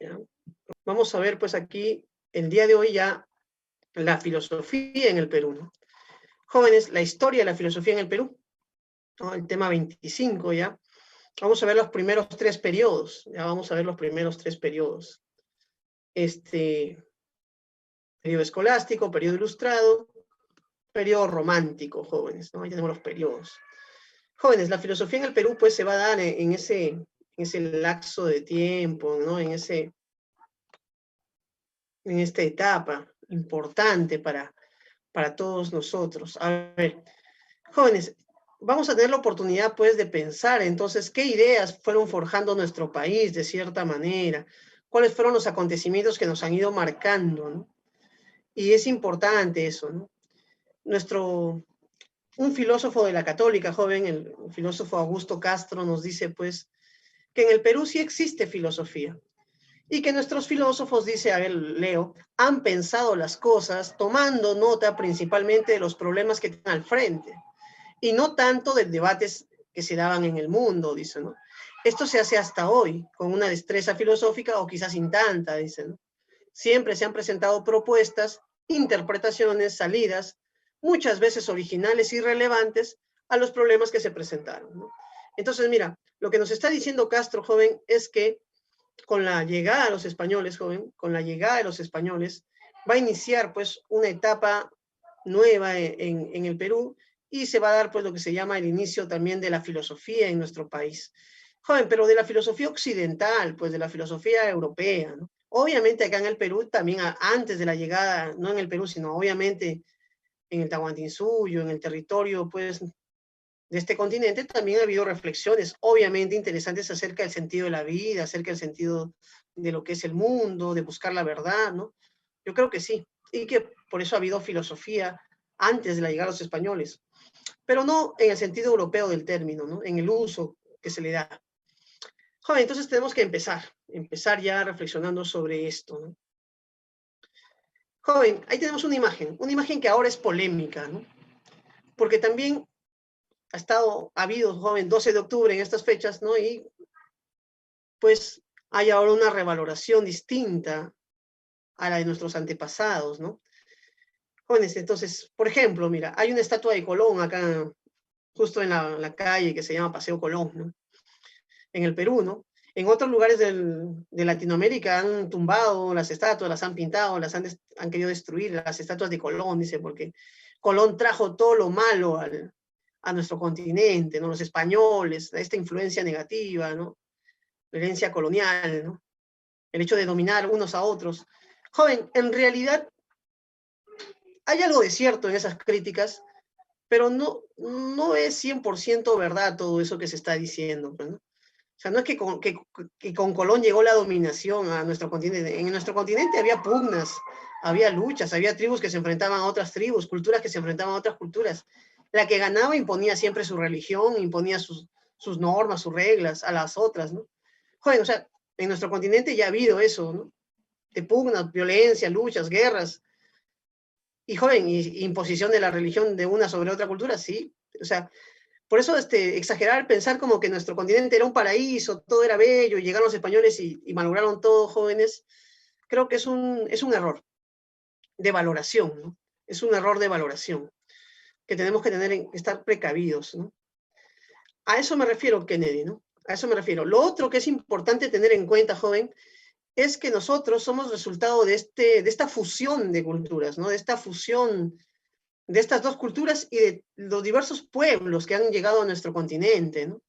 ¿ya? Vamos a ver, pues aquí, el día de hoy ya, la filosofía en el Perú, ¿no? Jóvenes, la historia de la filosofía en el Perú, ¿no? El tema 25 ya. Vamos a ver los primeros 3 periodos, ya vamos a ver los primeros 3 periodos. Periodo escolástico, periodo ilustrado, periodo romántico, jóvenes, ¿no? Ahí tenemos los periodos. Jóvenes, la filosofía en el Perú, pues, se va a dar en ese lapso de tiempo, ¿no? En esta etapa importante para todos nosotros. A ver, jóvenes, vamos a tener la oportunidad, pues, de pensar, entonces, qué ideas fueron forjando nuestro país de cierta manera, cuáles fueron los acontecimientos que nos han ido marcando, ¿no? Y es importante eso, ¿no? Un filósofo de la Católica, joven, el filósofo Augusto Castro, nos dice, pues, que en el Perú sí existe filosofía y que nuestros filósofos, dice, a ver, leo, han pensado las cosas tomando nota principalmente de los problemas que tienen al frente y no tanto de debates que se daban en el mundo, dice, ¿no? Esto se hace hasta hoy, con una destreza filosófica o quizás sin tanta, dice, ¿no? Siempre se han presentado propuestas, interpretaciones, salidas, muchas veces originales y relevantes a los problemas que se presentaron, ¿no? Entonces, mira, lo que nos está diciendo Castro, joven, es que con la llegada de los españoles, joven, con la llegada de los españoles, va a iniciar pues una etapa nueva en el Perú y se va a dar pues lo que se llama el inicio también de la filosofía en nuestro país. Joven, pero de la filosofía occidental, pues de la filosofía europea, ¿no? Obviamente acá en el Perú, también antes de la llegada, no en el Perú, sino obviamente en el Tahuantinsuyo, en el territorio pues de este continente, también ha habido reflexiones obviamente interesantes acerca del sentido de la vida, acerca del sentido de lo que es el mundo, de buscar la verdad, ¿no? Yo creo que sí, y que por eso ha habido filosofía antes de la llegada de los españoles, pero no en el sentido europeo del término, ¿no? En el uso que se le da. Joder, entonces tenemos que empezar ya reflexionando sobre esto, ¿no? Joven, ahí tenemos una imagen que ahora es polémica, ¿no? Porque también ha habido, joven, 12 de octubre en estas fechas, ¿no? Y pues hay ahora una revaloración distinta a la de nuestros antepasados, ¿no? Jóvenes, entonces, por ejemplo, mira, hay una estatua de Colón acá, justo en la calle que se llama Paseo Colón, ¿no? En el Perú, ¿no? En otros lugares de Latinoamérica han tumbado las estatuas, las han pintado, han querido destruir las estatuas de Colón, dice, porque Colón trajo todo lo malo a nuestro continente, ¿no? Los españoles, esta influencia negativa, ¿no? La herencia colonial, ¿no? El hecho de dominar unos a otros. Joven, en realidad hay algo de cierto en esas críticas, pero no es 100% verdad todo eso que se está diciendo, ¿no? O sea, no es que con Colón llegó la dominación a nuestro continente. En nuestro continente había pugnas, había luchas, había tribus que se enfrentaban a otras tribus, culturas que se enfrentaban a otras culturas. La que ganaba imponía siempre su religión, imponía sus normas, sus reglas a las otras, ¿no? Joder, o sea, en nuestro continente ya ha habido eso, ¿no? De pugnas, violencia, luchas, guerras. Y joven, imposición de la religión de una sobre otra cultura, sí. O sea, por eso exagerar, pensar como que nuestro continente era un paraíso, todo era bello, y llegaron los españoles y malograron todo, jóvenes, creo que es un error de valoración, ¿no? Es un error de valoración que tenemos que estar precavidos, ¿no? A eso me refiero, Kennedy, ¿no? A eso me refiero. Lo otro que es importante tener en cuenta, joven, es que nosotros somos resultado de esta fusión de culturas, ¿no? De esta fusión de estas dos culturas y de los diversos pueblos que han llegado a nuestro continente, ¿no?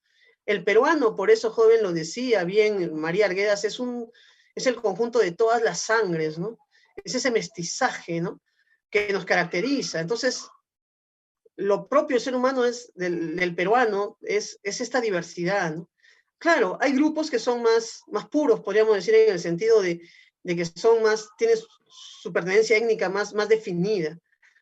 El peruano, por eso, joven, lo decía bien María Arguedas, es el conjunto de todas las sangres, ¿no? Es ese mestizaje, ¿no? Que nos caracteriza. Entonces, lo propio del ser humano del peruano es esta diversidad, ¿no? Claro, hay grupos que son más puros, podríamos decir, en el sentido de que tienen su pertenencia étnica más definida,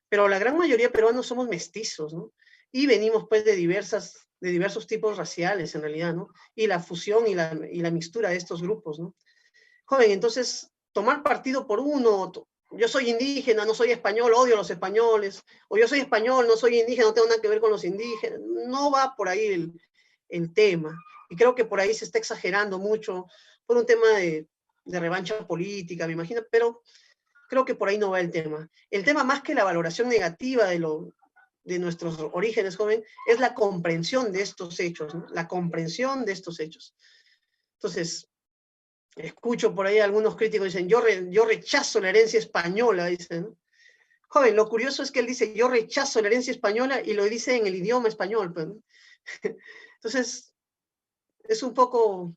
pero la gran mayoría de peruanos somos mestizos, ¿no? Y venimos pues de diversos tipos raciales en realidad, ¿no? Y la fusión y la mixtura de estos grupos, ¿no? Joven, entonces, tomar partido por uno, yo soy indígena, no soy español, odio a los españoles, o yo soy español, no soy indígena, no tengo nada que ver con los indígenas, no va por ahí el tema. Y creo que por ahí se está exagerando mucho por un tema de revancha política, me imagino, pero creo que por ahí no va el tema. El tema, más que la valoración negativa de nuestros orígenes, joven, es la comprensión de estos hechos, ¿no? La comprensión de estos hechos. Entonces, escucho por ahí algunos críticos dicen, yo rechazo la herencia española, dicen, ¿no? Joven, lo curioso es que él dice, yo rechazo la herencia española, y lo dice en el idioma español, pues, ¿no? Entonces, es un poco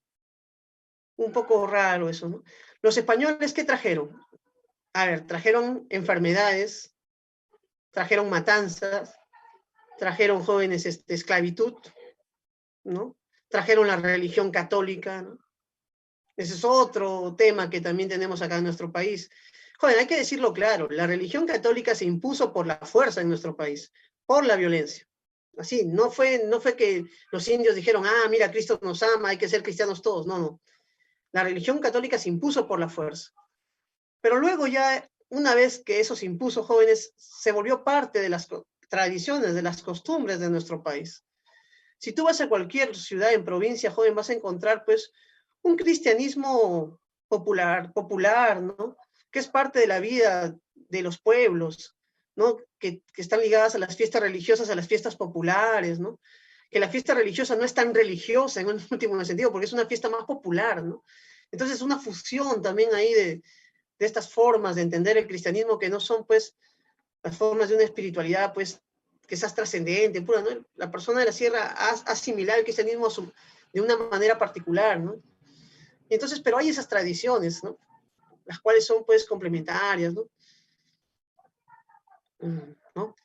raro eso, ¿no? Los españoles, ¿qué trajeron? A ver, trajeron enfermedades, trajeron matanzas, trajeron jóvenes esclavitud, ¿no? Trajeron la religión católica, ¿no? Ese es otro tema que también tenemos acá en nuestro país. Joder, hay que decirlo claro, la religión católica se impuso por la fuerza en nuestro país, por la violencia. Así, no fue que los indios dijeron, ah, mira, Cristo nos ama, hay que ser cristianos todos. No, no. La religión católica se impuso por la fuerza. Pero luego ya, una vez que eso se impuso, jóvenes, se volvió parte de las tradiciones, de las costumbres de nuestro país. Si tú vas a cualquier ciudad en provincia, joven, vas a encontrar, pues, un cristianismo popular, ¿no? Que es parte de la vida de los pueblos, ¿no? Que están ligadas a las fiestas religiosas, a las fiestas populares, ¿no? Que la fiesta religiosa no es tan religiosa en un último sentido, porque es una fiesta más popular, ¿no? Entonces es una fusión también ahí de estas formas de entender el cristianismo, que no son, pues, las formas de una espiritualidad, pues, que seas trascendente, pura, ¿no? La persona de la sierra ha asimilado el cristianismo de una manera particular, ¿no? Y entonces, pero hay esas tradiciones, ¿no? Las cuales son, pues, complementarias, ¿no? ¿No?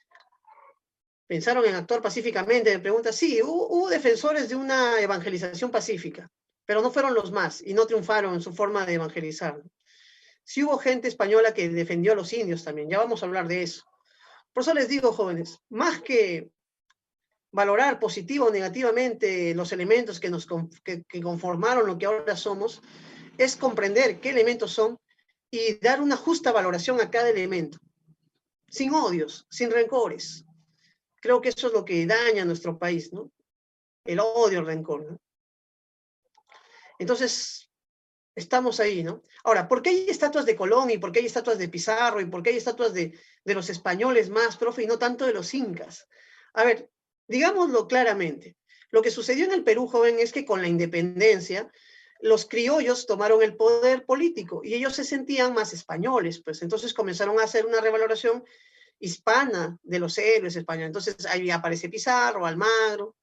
¿Pensaron en actuar pacíficamente? Me pregunta, sí, hubo defensores de una evangelización pacífica, pero no fueron los más y no triunfaron en su forma de evangelizar, ¿no? Sí hubo gente española que defendió a los indios también, ya vamos a hablar de eso. Por eso les digo, jóvenes, más que valorar positiva o negativamente los elementos que conformaron lo que ahora somos, es comprender qué elementos son y dar una justa valoración a cada elemento, sin odios, sin rencores. Creo que eso es lo que daña a nuestro país, ¿no? El odio, el rencor, ¿no? Entonces, estamos ahí, ¿no? Ahora, ¿por qué hay estatuas de Colón y por qué hay estatuas de Pizarro y por qué hay estatuas de los españoles más, profe, y no tanto de los incas? A ver, digámoslo claramente. Lo que sucedió en el Perú, joven, es que con la independencia, los criollos tomaron el poder político y ellos se sentían más españoles, pues entonces comenzaron a hacer una revaloración hispana de los héroes españoles. Entonces ahí aparece Pizarro, Almagro,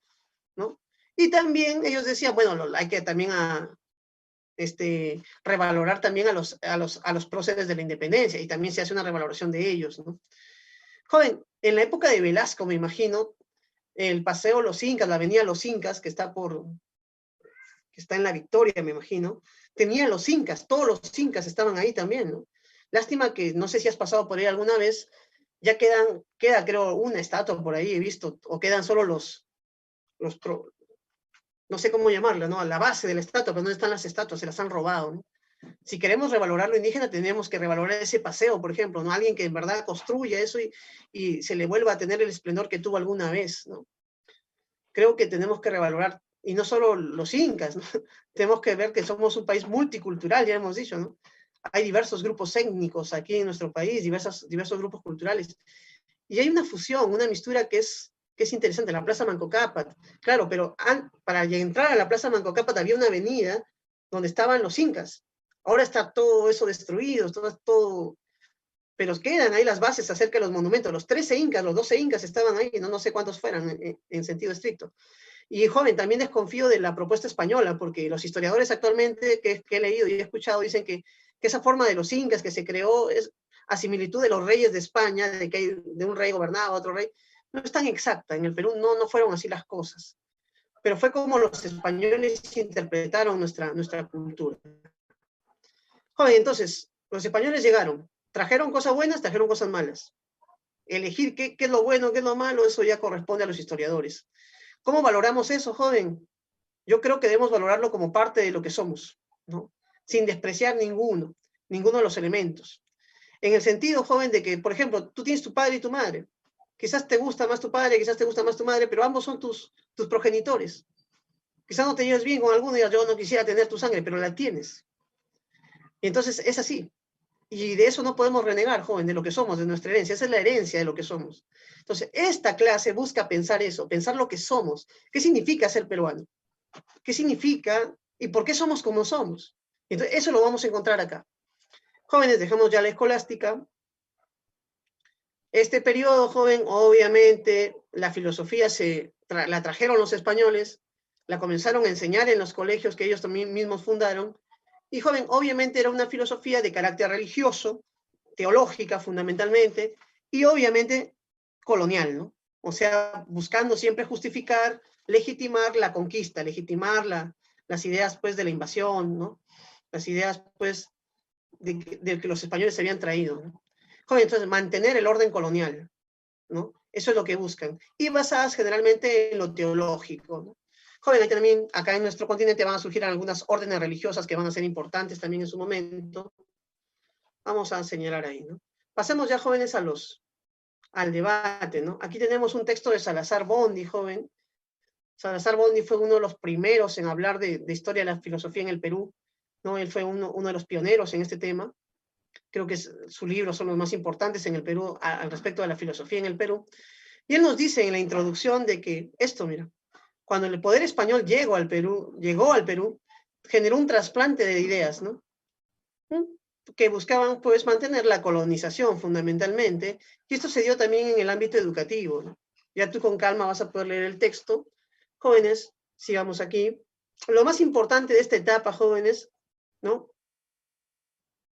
¿no? Y también ellos decían, bueno, hay que también revalorar también a los próceres de la independencia, y también se hace una revaloración de ellos, ¿no? Joven, en la época de Velasco, me imagino, el paseo Los Incas, la avenida Los Incas, que está en la Victoria, me imagino, tenía los incas, todos los incas estaban ahí también, ¿no? Lástima que, no sé si has pasado por ahí alguna vez, ya queda creo una estatua por ahí, he visto, o quedan solo no sé cómo llamarla, ¿no? A la base de la estatua, pero no están las estatuas, se las han robado, ¿no? Si queremos revalorar lo indígena, tenemos que revalorar ese paseo, por ejemplo, ¿no? Alguien que en verdad construya eso y se le vuelva a tener el esplendor que tuvo alguna vez, ¿no? Creo que tenemos que revalorar, y no solo los incas, ¿no? Tenemos que ver que somos un país multicultural, ya hemos dicho, ¿no? Hay diversos grupos étnicos aquí en nuestro país, diversos grupos culturales, y hay una fusión, una mistura que es interesante, la Plaza Manco Cápac, claro, pero para entrar a la Plaza Manco Cápac había una avenida donde estaban los incas. Ahora está todo eso destruido, todo, pero quedan ahí las bases acerca de los monumentos. Los 13 incas, los 12 incas estaban ahí, no sé cuántos fueran en sentido estricto. Y joven, también desconfío de la propuesta española, porque los historiadores actualmente que he leído y he escuchado dicen que esa forma de los incas que se creó es a similitud de los reyes de España, de que de un rey gobernaba a otro rey, no es tan exacta. En el Perú no fueron así las cosas, pero fue como los españoles interpretaron nuestra cultura. Joven, entonces, los españoles llegaron, trajeron cosas buenas, trajeron cosas malas. Elegir qué es lo bueno, qué es lo malo, eso ya corresponde a los historiadores. ¿Cómo valoramos eso, joven? Yo creo que debemos valorarlo como parte de lo que somos, ¿no? Sin despreciar ninguno de los elementos. En el sentido, joven, de que, por ejemplo, tú tienes tu padre y tu madre. Quizás te gusta más tu padre, quizás te gusta más tu madre, pero ambos son tus progenitores. Quizás no te lleves bien con alguno y yo no quisiera tener tu sangre, pero la tienes. Y entonces es así. Y de eso no podemos renegar, joven, de lo que somos, de nuestra herencia. Esa es la herencia de lo que somos. Entonces, esta clase busca pensar eso, pensar lo que somos. ¿Qué significa ser peruano? ¿Qué significa y por qué somos como somos? Entonces, eso lo vamos a encontrar acá. Jóvenes, dejamos ya la escolástica. Este periodo, joven, obviamente, la filosofía la trajeron los españoles, la comenzaron a enseñar en los colegios que ellos también mismos fundaron. Y, joven, obviamente era una filosofía de carácter religioso, teológica fundamentalmente, y obviamente colonial, ¿no? O sea, buscando siempre justificar, legitimar la conquista, legitimar las ideas, pues, de la invasión, ¿no? Las ideas, pues, de que los españoles se habían traído, ¿no? Joder, entonces, mantener el orden colonial, ¿no? Eso es lo que buscan. Y basadas generalmente en lo teológico, ¿no? Joven, también acá en nuestro continente van a surgir algunas órdenes religiosas que van a ser importantes también en su momento. Vamos a señalar ahí, ¿no? Pasemos ya, jóvenes, al debate, ¿no? Aquí tenemos un texto de Salazar Bondi, joven. Salazar Bondi fue uno de los primeros en hablar de historia de la filosofía en el Perú, ¿no? Él fue uno de los pioneros en este tema. Creo que sus libros son los más importantes en el Perú al respecto de la filosofía en el Perú. Y él nos dice en la introducción de que esto, mira, cuando el poder español llegó al Perú, generó un trasplante de ideas, ¿no? Que buscaban, pues, mantener la colonización fundamentalmente, y esto se dio también en el ámbito educativo, ¿no? Ya tú con calma vas a poder leer el texto. Jóvenes, sigamos aquí. Lo más importante de esta etapa, jóvenes, ¿no?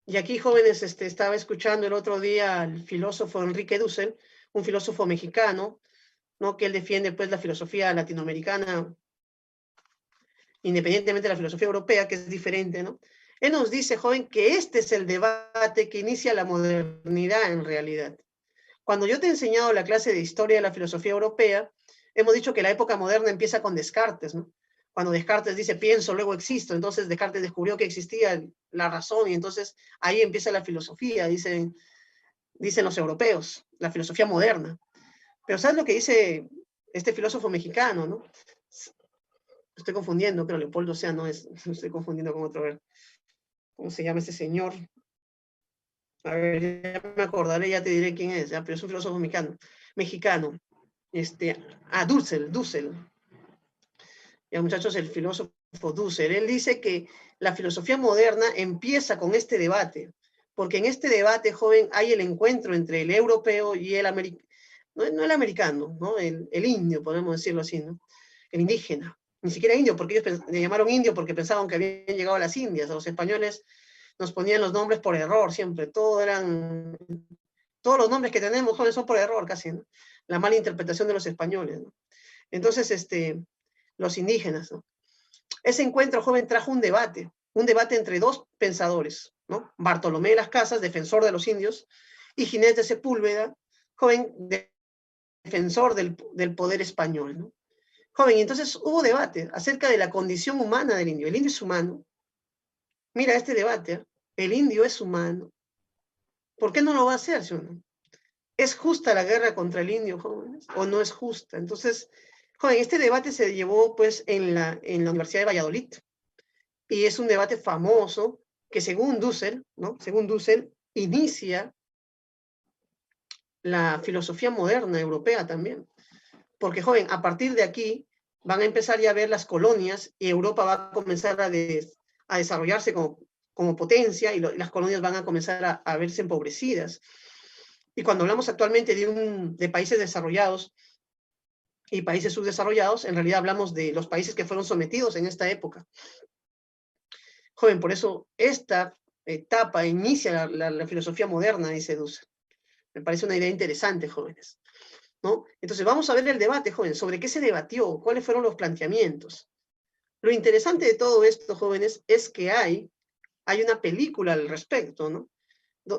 Y aquí, jóvenes, estaba escuchando el otro día al filósofo Enrique Dussel, un filósofo mexicano, ¿no? Que él defiende, pues, la filosofía latinoamericana, independientemente de la filosofía europea, que es diferente, ¿no? Él nos dice, joven, que este es el debate que inicia la modernidad en realidad. Cuando yo te he enseñado la clase de historia de la filosofía europea, hemos dicho que la época moderna empieza con Descartes, ¿no? Cuando Descartes dice pienso, luego existo, entonces Descartes descubrió que existía la razón y entonces ahí empieza la filosofía, dicen los europeos, la filosofía moderna. Pero ¿sabes lo que dice este filósofo mexicano, no? Estoy confundiendo, pero Leopoldo Sea no es, estoy confundiendo con otro, a ver, ¿cómo se llama este señor? A ver, ya me acordaré, ya te diré quién es, ya, pero es un filósofo mexicano. Dussel. Ya, muchachos, el filósofo Dussel, él dice que la filosofía moderna empieza con este debate, porque en este debate, joven, hay el encuentro entre el europeo y el americano, no el americano, ¿no? El indio, podemos decirlo así, ¿no? El indígena. Ni siquiera indio, porque ellos le llamaron indio porque pensaban que habían llegado a las Indias. A los españoles nos ponían los nombres por error siempre. Todos los nombres que tenemos, jóvenes, son por error casi, ¿no? La mala interpretación de los españoles, ¿no? Entonces, los indígenas, ¿no? Ese encuentro, joven, trajo un debate entre dos pensadores, ¿no? Bartolomé de las Casas, defensor de los indios, y Ginés de Sepúlveda, joven, defensor del poder español, ¿no? Joven, y entonces hubo debate acerca de la condición humana del indio. El indio es humano. Mira este debate, ¿eh? El indio es humano. ¿Por qué no lo va a hacer, sí o no? ¿Es justa la guerra contra el indio, jóvenes? ¿O no es justa? Entonces, joven, este debate se llevó, pues, en la Universidad de Valladolid. Y es un debate famoso que, según Dussel, ¿no? Según Dussel, inicia la filosofía moderna europea también. Porque, joven, a partir de aquí van a empezar ya a ver las colonias y Europa va a comenzar a desarrollarse como potencia y las colonias van a comenzar a verse empobrecidas. Y cuando hablamos actualmente de países desarrollados y países subdesarrollados, en realidad hablamos de los países que fueron sometidos en esta época. Joven, por eso esta etapa inicia la filosofía moderna, dice Dussel. Me parece una idea interesante, jóvenes, ¿no? Entonces vamos a ver el debate, jóvenes, sobre qué se debatió, cuáles fueron los planteamientos. Lo interesante de todo esto, jóvenes, es que hay una película al respecto, ¿no?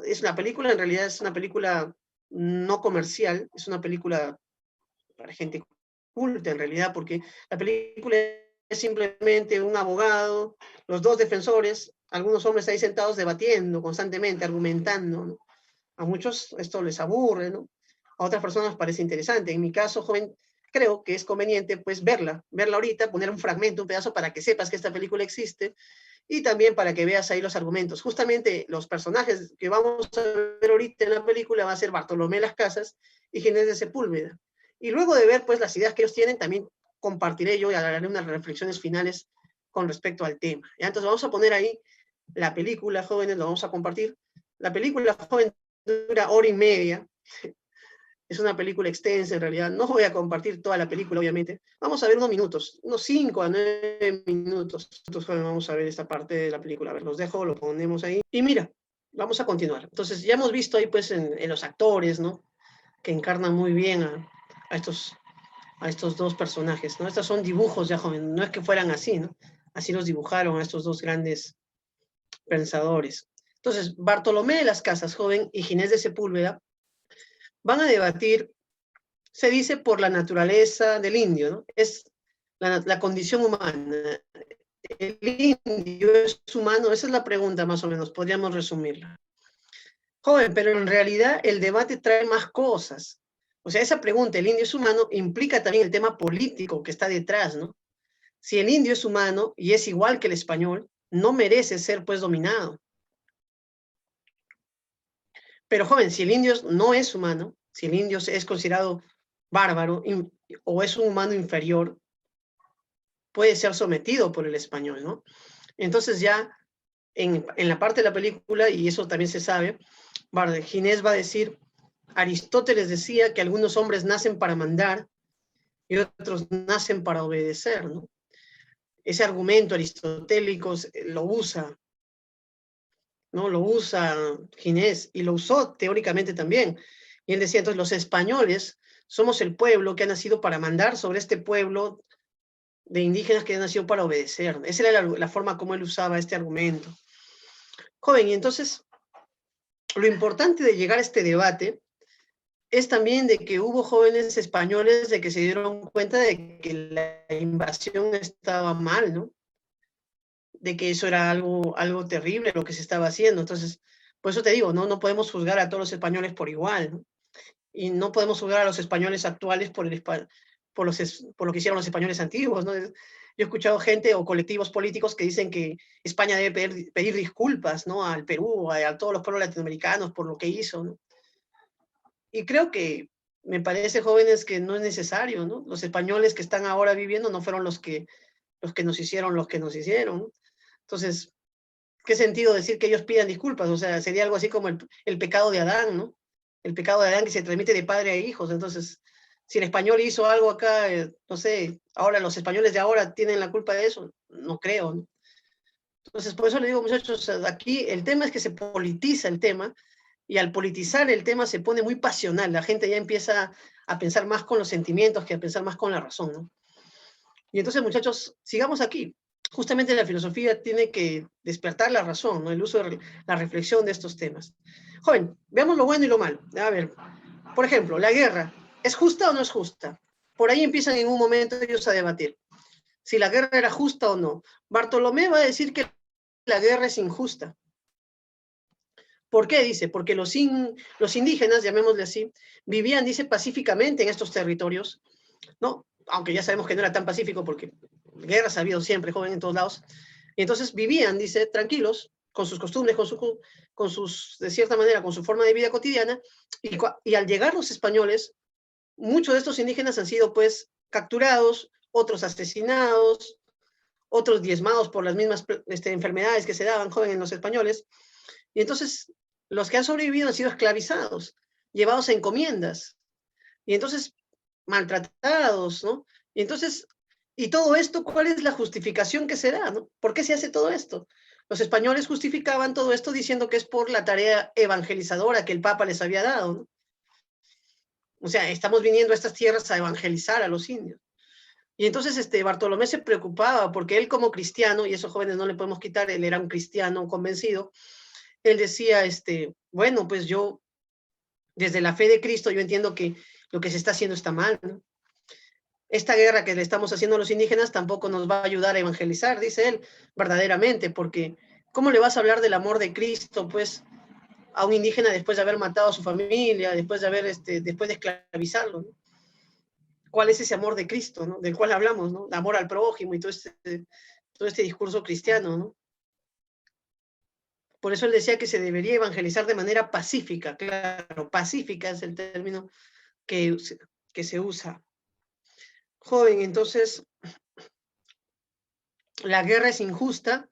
Es una película, en realidad es una película no comercial, es una película para gente culta, en realidad, porque la película es simplemente un abogado, los dos defensores, algunos hombres ahí sentados debatiendo constantemente, argumentando, ¿no? A muchos esto les aburre, ¿no? A otras personas parece interesante. En mi caso, joven, creo que es conveniente, pues, verla ahorita, poner un fragmento, un pedazo, para que sepas que esta película existe y también para que veas ahí los argumentos. Justamente los personajes que vamos a ver ahorita en la película va a ser Bartolomé Las Casas y Ginés de Sepúlveda. Y luego de ver pues las ideas que ellos tienen, también compartiré yo y haré unas reflexiones finales con respecto al tema. ¿Ya? Entonces vamos a poner ahí la película, jóvenes, lo vamos a compartir. La película, joven, dura hora y media. Es una película extensa, en realidad. No voy a compartir toda la película, obviamente. Vamos a ver unos minutos, unos 5 a 9 minutos. Entonces, vamos a ver esta parte de la película. A ver, los dejo, lo ponemos ahí. Y mira, vamos a continuar. Entonces, ya hemos visto ahí, pues, en los actores, ¿no? Que encarnan muy bien a estos dos personajes, ¿no? Estos son dibujos ya, joven. No es que fueran así, ¿no? Así los dibujaron a estos dos grandes pensadores. Entonces, Bartolomé de Las Casas, joven, y Ginés de Sepúlveda van a debatir, se dice, por la naturaleza del indio, ¿no? Es la condición humana. ¿El indio es humano? Esa es la pregunta, más o menos, podríamos resumirla. Joven, pero en realidad el debate trae más cosas. O sea, esa pregunta, ¿el indio es humano?, implica también el tema político que está detrás, ¿no? Si el indio es humano y es igual que el español, no merece ser, pues, dominado. Pero, joven, si el indio no es humano, si el indio es considerado bárbaro o es un humano inferior, puede ser sometido por el español, ¿no? Entonces ya en la parte de la película, y eso también se sabe, Ginés va a decir, Aristóteles decía que algunos hombres nacen para mandar y otros nacen para obedecer, ¿no? Ese argumento aristotélico lo usa, ¿no? Lo usa Ginés y lo usó teóricamente también. Y él decía, entonces los españoles somos el pueblo que ha nacido para mandar sobre este pueblo de indígenas que han nacido para obedecer. Esa era la forma como él usaba este argumento. Joven, y entonces lo importante de llegar a este debate es también de que hubo jóvenes españoles de que se dieron cuenta de que la invasión estaba mal, ¿no? De que eso era algo terrible lo que se estaba haciendo. Entonces, por eso te digo, no podemos juzgar a todos los españoles por igual, ¿no? Y no podemos juzgar a los españoles actuales por lo que hicieron los españoles antiguos, ¿no? Yo he escuchado gente o colectivos políticos que dicen que España debe pedir disculpas, ¿no? Al Perú, a todos los pueblos latinoamericanos por lo que hizo, ¿no? Y creo que me parece, jóvenes, que no es necesario, ¿no? Los españoles que están ahora viviendo no fueron los que nos hicieron, ¿no? Entonces, ¿qué sentido decir que ellos pidan disculpas? O sea, sería algo así como el pecado de Adán, ¿no? El pecado de Adán que se transmite de padre a hijos. Entonces, si el español hizo algo acá, no sé, ahora los españoles de ahora tienen la culpa de eso, no creo, ¿no? Entonces, por eso le digo, muchachos, aquí el tema es que se politiza el tema, y al politizar el tema se pone muy pasional. La gente ya empieza a pensar más con los sentimientos que a pensar más con la razón, ¿no? Y entonces, muchachos, sigamos aquí. Justamente la filosofía tiene que despertar la razón, ¿no? El uso de la reflexión de estos temas. Joven, veamos lo bueno y lo malo. A ver, por ejemplo, la guerra, ¿es justa o no es justa? Por ahí empiezan en un momento ellos a debatir si la guerra era justa o no. Bartolomé va a decir que la guerra es injusta. ¿Por qué? Dice, porque los indígenas, llamémosle así, vivían, dice, pacíficamente en estos territorios, ¿no? Aunque ya sabemos que no era tan pacífico porque guerras ha habido siempre, joven, en todos lados. Y entonces vivían, dice, tranquilos, con sus costumbres, de cierta manera, con su forma de vida cotidiana, y al llegar los españoles, muchos de estos indígenas han sido, pues, capturados, otros asesinados, otros diezmados por las mismas enfermedades que se daban, joven, en los españoles. Y entonces, los que han sobrevivido han sido esclavizados, llevados a encomiendas, y entonces maltratados, ¿no? Y entonces, y todo esto, ¿cuál es la justificación que se da, no? ¿Por qué se hace todo esto? Los españoles justificaban todo esto diciendo que es por la tarea evangelizadora que el Papa les había dado, ¿no? O sea, estamos viniendo a estas tierras a evangelizar a los indios. Y entonces Bartolomé se preocupaba porque él como cristiano, y esos jóvenes no le podemos quitar, él era un cristiano convencido, él decía, bueno, pues yo, desde la fe de Cristo, yo entiendo que lo que se está haciendo está mal, ¿no? Esta guerra que le estamos haciendo a los indígenas tampoco nos va a ayudar a evangelizar, dice él, verdaderamente, porque ¿cómo le vas a hablar del amor de Cristo, pues, a un indígena después de haber matado a su familia, después de esclavizarlo, ¿no? ¿Cuál es ese amor de Cristo, ¿no? Del cual hablamos, ¿no? De amor al prójimo y todo este discurso cristiano, ¿no? Por eso él decía que se debería evangelizar de manera pacífica. Claro, pacífica es el término que, que se usa. Joven, entonces, la guerra es injusta,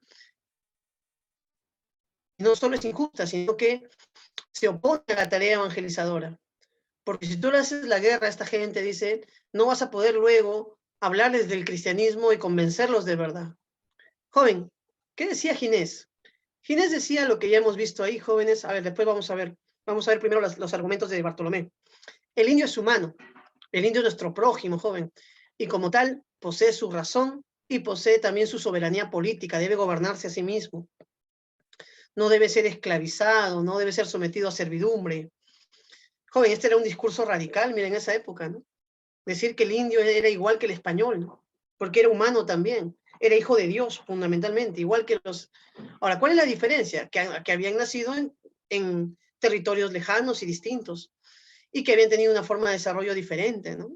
y no solo es injusta, sino que se opone a la tarea evangelizadora. Porque si tú le haces la guerra a esta gente, dice, no vas a poder luego hablarles del cristianismo y convencerlos de verdad. Joven, ¿qué decía Ginés? Ginés decía lo que ya hemos visto ahí, jóvenes. A ver, después vamos a ver. Vamos a ver primero los argumentos de Bartolomé. El indio es humano. El indio es nuestro prójimo, joven. Y como tal, posee su razón y posee también su soberanía política. Debe gobernarse a sí mismo. No debe ser esclavizado, no debe ser sometido a servidumbre. Joven, este era un discurso radical, mira, en esa época, ¿no? Decir que el indio era igual que el español, ¿no? Porque era humano también, era hijo de Dios, fundamentalmente, igual que los... Ahora, ¿cuál es la diferencia? Que habían nacido en territorios lejanos y distintos, y que habían tenido una forma de desarrollo diferente, ¿no?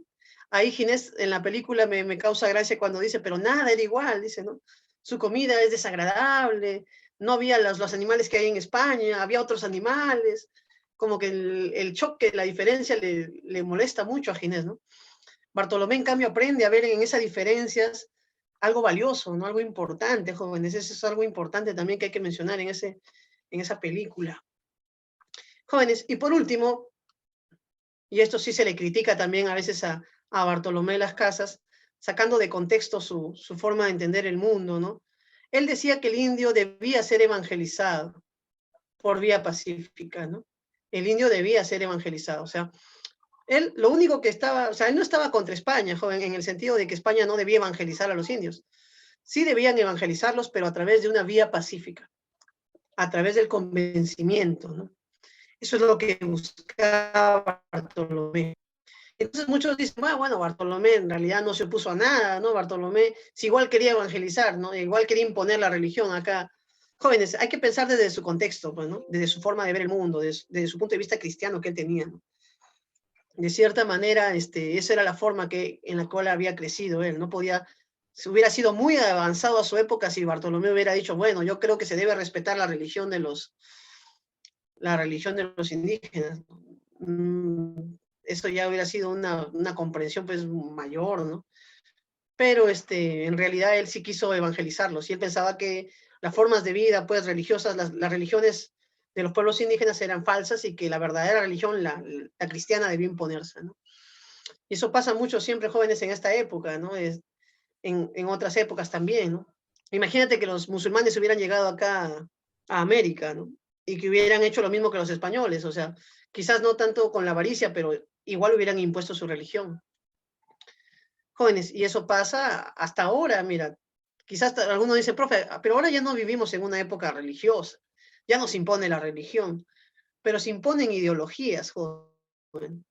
Ahí Ginés en la película me causa gracia cuando dice, pero nada era igual, dice, ¿no? Su comida es desagradable, no había los animales que hay en España, había otros animales, como que el choque, la diferencia le molesta mucho a Ginés, ¿no? Bartolomé, en cambio, aprende a ver en esas diferencias algo valioso, ¿no? Algo importante, jóvenes. Eso es algo importante también que hay que mencionar en esa película. Jóvenes, y por último, y esto sí se le critica también a veces a Bartolomé Las Casas, sacando de contexto su forma de entender el mundo, ¿no? Él decía que el indio debía ser evangelizado por vía pacífica, ¿no? El indio debía ser evangelizado, o sea, él lo único que estaba, o sea, él no estaba contra España, joven, en el sentido de que España no debía evangelizar a los indios. Sí debían evangelizarlos, pero a través de una vía pacífica, a través del convencimiento, ¿no? Eso es lo que buscaba Bartolomé. Entonces muchos dicen, bueno, Bartolomé en realidad no se opuso a nada, ¿no? Bartolomé si igual quería evangelizar, ¿no? Igual quería imponer la religión acá. Jóvenes, hay que pensar desde su contexto, pues, ¿no? Desde su forma de ver el mundo, desde su punto de vista cristiano que él tenía, ¿no? De cierta manera, esa era la forma en la cual había crecido él. No podía, se hubiera sido muy avanzado a su época si Bartolomé hubiera dicho, bueno, yo creo que se debe respetar la religión de los indígenas. Eso ya hubiera sido una comprensión pues mayor, ¿no? Pero en realidad él sí quiso evangelizarlos y él pensaba que las formas de vida pues religiosas, las religiones de los pueblos indígenas eran falsas y que la verdadera religión, la cristiana, debía imponerse, ¿no? Y eso pasa mucho siempre, jóvenes, en esta época, ¿no? En otras épocas también, ¿no? Imagínate que los musulmanes hubieran llegado acá a América, ¿no? Y que hubieran hecho lo mismo que los españoles, o sea, quizás no tanto con la avaricia, pero igual hubieran impuesto su religión. Jóvenes, y eso pasa hasta ahora, mira, quizás algunos dicen, profe, pero ahora ya no vivimos en una época religiosa, ya nos impone la religión, pero se imponen ideologías, joven.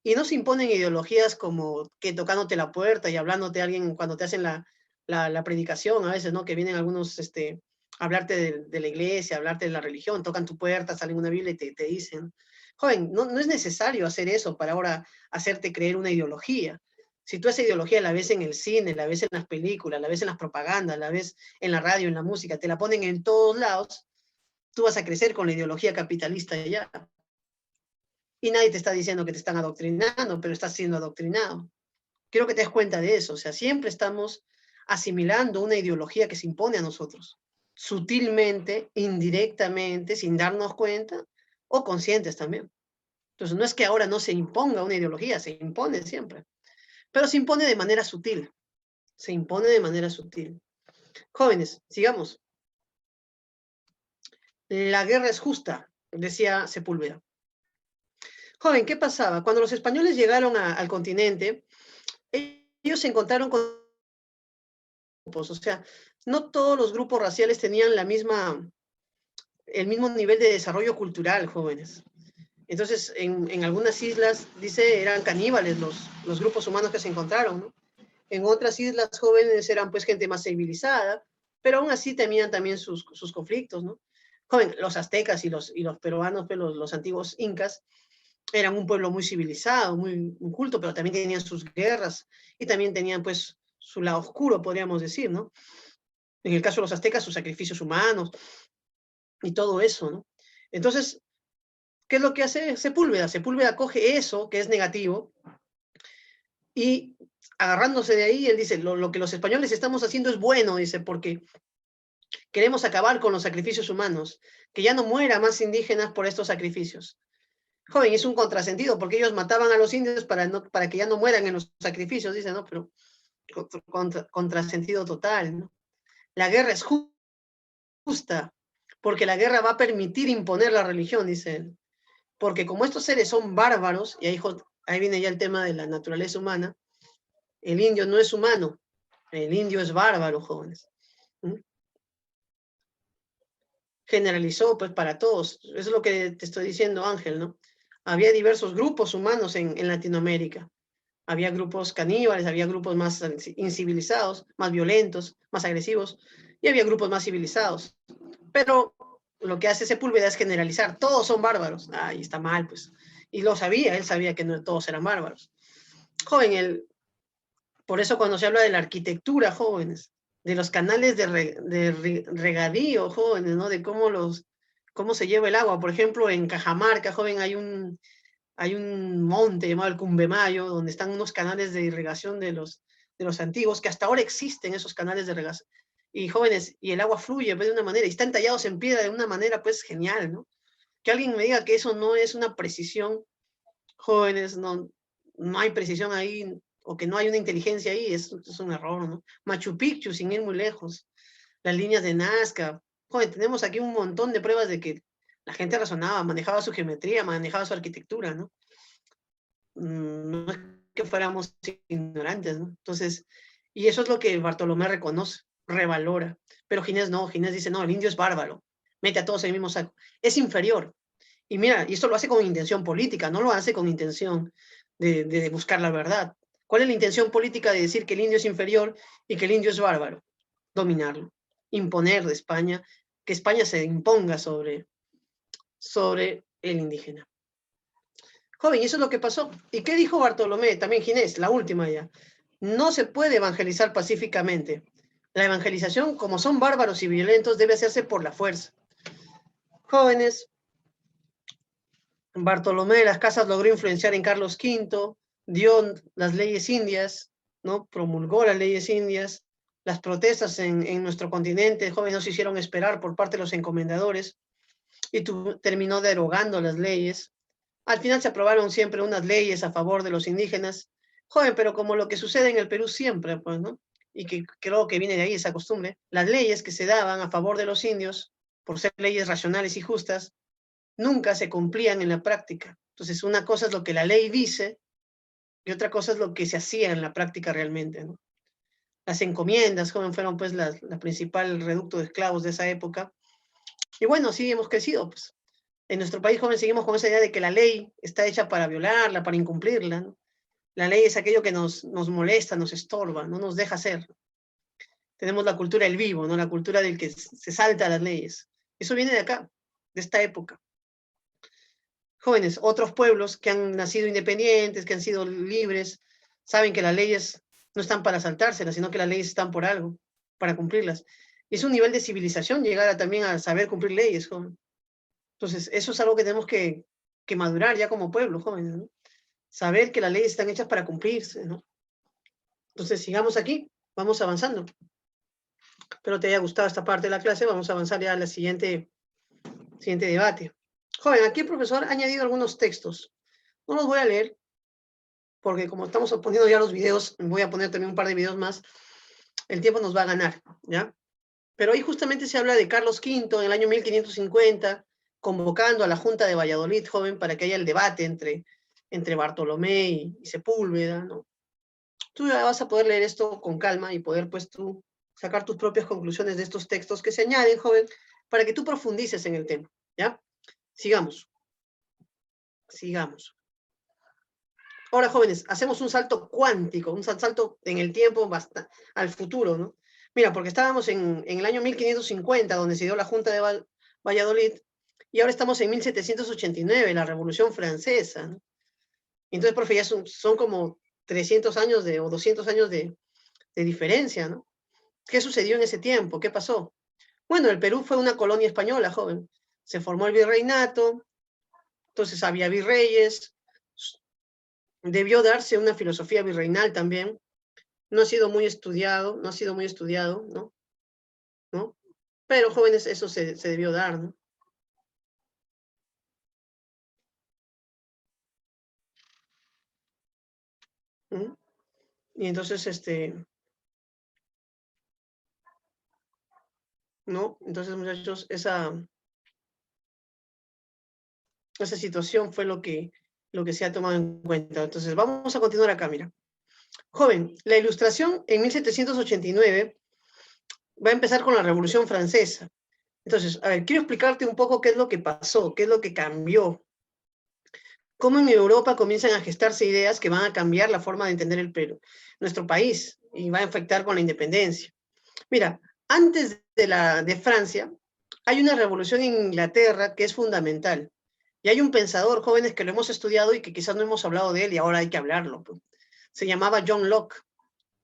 Y no se imponen ideologías como que tocándote la puerta y hablándote a alguien cuando te hacen la predicación, a veces, ¿no? Que vienen algunos a hablarte de la iglesia, a hablarte de la religión, tocan tu puerta, salen una Biblia y te dicen, joven, no es necesario hacer eso para ahora hacerte creer una ideología. Si tú esa ideología la ves en el cine, la ves en las películas, la ves en las propagandas, la ves en la radio, en la música, te la ponen en todos lados, tú vas a crecer con la ideología capitalista ya. Y nadie te está diciendo que te están adoctrinando, pero estás siendo adoctrinado. Quiero que te des cuenta de eso. O sea, siempre estamos asimilando una ideología que se impone a nosotros, sutilmente, indirectamente, sin darnos cuenta, o conscientes también. Entonces, no es que ahora no se imponga una ideología, se impone siempre, pero se impone de manera sutil. Se impone de manera sutil. Jóvenes, sigamos. La guerra es justa, decía Sepúlveda. Joven, ¿qué pasaba? Cuando los españoles llegaron al continente, ellos se encontraron con grupos, o sea, no todos los grupos raciales tenían el mismo nivel de desarrollo cultural, jóvenes. Entonces, en algunas islas, dice, eran caníbales los grupos humanos que se encontraron, ¿no? En otras islas jóvenes eran pues gente más civilizada, pero aún así tenían también sus conflictos, ¿no? Joven, los aztecas y los peruanos, pues, los antiguos incas, eran un pueblo muy civilizado, muy culto, pero también tenían sus guerras y también tenían pues su lado oscuro, podríamos decir, ¿no? En el caso de los aztecas, sus sacrificios humanos. y todo eso, ¿no? Entonces, ¿qué es lo que hace Sepúlveda? Sepúlveda coge eso, que es negativo, y agarrándose de ahí, él dice, lo que los españoles estamos haciendo es bueno, dice, porque queremos acabar con los sacrificios humanos, que ya no muera más indígenas por estos sacrificios. Joven, es un contrasentido, porque ellos mataban a los indios para que ya no mueran en los sacrificios, dice, ¿no? Pero contrasentido total, ¿no? La guerra es justa, porque la guerra va a permitir imponer la religión, dice él. Porque como estos seres son bárbaros, y ahí viene ya el tema de la naturaleza humana, el indio no es humano, el indio es bárbaro, jóvenes. ¿Mm? Generalizó pues para todos. Eso es lo que te estoy diciendo, Ángel, ¿no? Había diversos grupos humanos en Latinoamérica. Había grupos caníbales, había grupos más incivilizados, más violentos, más agresivos, y había grupos más civilizados. Pero lo que hace Sepúlveda es generalizar, todos son bárbaros. Ahí está mal, pues. Y lo sabía, él sabía que no todos eran bárbaros. Joven, por eso cuando se habla de la arquitectura, jóvenes, de los canales de regadío, jóvenes, ¿no? De cómo se lleva el agua. Por ejemplo, en Cajamarca, joven, hay un monte llamado el Cumbemayo, donde están unos canales de irrigación de los antiguos, que hasta ahora existen esos canales de irrigación. Y jóvenes, y el agua fluye pues, de una manera, y están tallados en piedra de una manera pues genial, ¿no? Que alguien me diga que eso no es una precisión, jóvenes, no hay precisión ahí, o que no hay una inteligencia ahí, es un error, ¿no? Machu Picchu, sin ir muy lejos, las líneas de Nazca. Joder, tenemos aquí un montón de pruebas de que la gente razonaba, manejaba su geometría, manejaba su arquitectura, ¿no? No es que fuéramos ignorantes, ¿no? Entonces, y eso es lo que Bartolomé reconoce, revalora. Pero Ginés no, Ginés dice, no, el indio es bárbaro, mete a todos en el mismo saco, es inferior. Y mira, y esto lo hace con intención política, no lo hace con intención de buscar la verdad. ¿Cuál es la intención política de decir que el indio es inferior y que el indio es bárbaro? Dominarlo, imponer de España, que España se imponga sobre el indígena. Joven, y eso es lo que pasó. ¿Y qué dijo Bartolomé? También Ginés, la última ya. No se puede evangelizar pacíficamente. La evangelización, como son bárbaros y violentos, debe hacerse por la fuerza. Jóvenes, Bartolomé de las Casas logró influenciar en Carlos V, dio las leyes indias, ¿no? Promulgó las leyes indias. Las protestas en nuestro continente, jóvenes, no se hicieron esperar por parte de los encomendadores y terminó derogando las leyes. Al final se aprobaron siempre unas leyes a favor de los indígenas. Joven, pero como lo que sucede en el Perú siempre, pues, ¿no? Y que creo que viene de ahí esa costumbre, las leyes que se daban a favor de los indios, por ser leyes racionales y justas, nunca se cumplían en la práctica. Entonces, una cosa es lo que la ley dice y otra cosa es lo que se hacía en la práctica realmente, ¿no? Las encomiendas, joven, fueron pues la principal reducto de esclavos de esa época. Y bueno, sí hemos crecido, pues. En nuestro país, joven, seguimos con esa idea de que la ley está hecha para violarla, para incumplirla, ¿no? La ley es aquello que nos molesta, nos estorba, no nos deja hacer. Tenemos la cultura del vivo, ¿no? La cultura del que se salta las leyes. Eso viene de acá, de esta época. Jóvenes, otros pueblos que han nacido independientes, que han sido libres, saben que las leyes no están para saltárselas, sino que las leyes están por algo, para cumplirlas. Y es un nivel de civilización llegar también a saber cumplir leyes, joven. Entonces, eso es algo que tenemos que madurar ya como pueblo, jóvenes, ¿no? Saber que las leyes están hechas para cumplirse, ¿no? Entonces, sigamos aquí, vamos avanzando. Espero te haya gustado esta parte de la clase, vamos a avanzar ya al siguiente debate. Joven, aquí el profesor ha añadido algunos textos. No los voy a leer, porque como estamos poniendo ya los videos, voy a poner también un par de videos más, el tiempo nos va a ganar, ¿ya? Pero ahí justamente se habla de Carlos V en el año 1550, convocando a la Junta de Valladolid, joven, para que haya el debate entre Bartolomé y Sepúlveda, ¿no? Tú ya vas a poder leer esto con calma y poder, pues, tú sacar tus propias conclusiones de estos textos que se añaden, joven, para que tú profundices en el tema, ¿ya? Sigamos. Sigamos. Ahora, jóvenes, hacemos un salto cuántico, un salto en el tiempo al futuro, ¿no? Mira, porque estábamos en el año 1550, donde se dio la Junta de Valladolid, y ahora estamos en 1789, la Revolución Francesa, ¿no? Entonces, profe, ya son como 300 años o 200 años de diferencia, ¿no? ¿Qué sucedió en ese tiempo? ¿Qué pasó? Bueno, el Perú fue una colonia española, joven. Se formó el virreinato, entonces había virreyes, debió darse una filosofía virreinal también. No ha sido muy estudiado, no ha sido muy estudiado, ¿no? ¿No? Pero jóvenes, eso se debió dar, ¿no? ¿Mm? Y entonces, ¿no? Entonces, muchachos, esa situación fue lo que se ha tomado en cuenta. Entonces, vamos a continuar acá, mira. Joven, la Ilustración en 1789 va a empezar con la Revolución Francesa. Entonces, a ver, quiero explicarte un poco qué es lo que pasó, qué es lo que cambió, cómo en Europa comienzan a gestarse ideas que van a cambiar la forma de entender nuestro país y va a afectar con la independencia. Mira, antes de Francia, hay una revolución en Inglaterra que es fundamental. Y hay un pensador, jóvenes, que lo hemos estudiado y que quizás no hemos hablado de él y ahora hay que hablarlo. Pues. Se llamaba John Locke.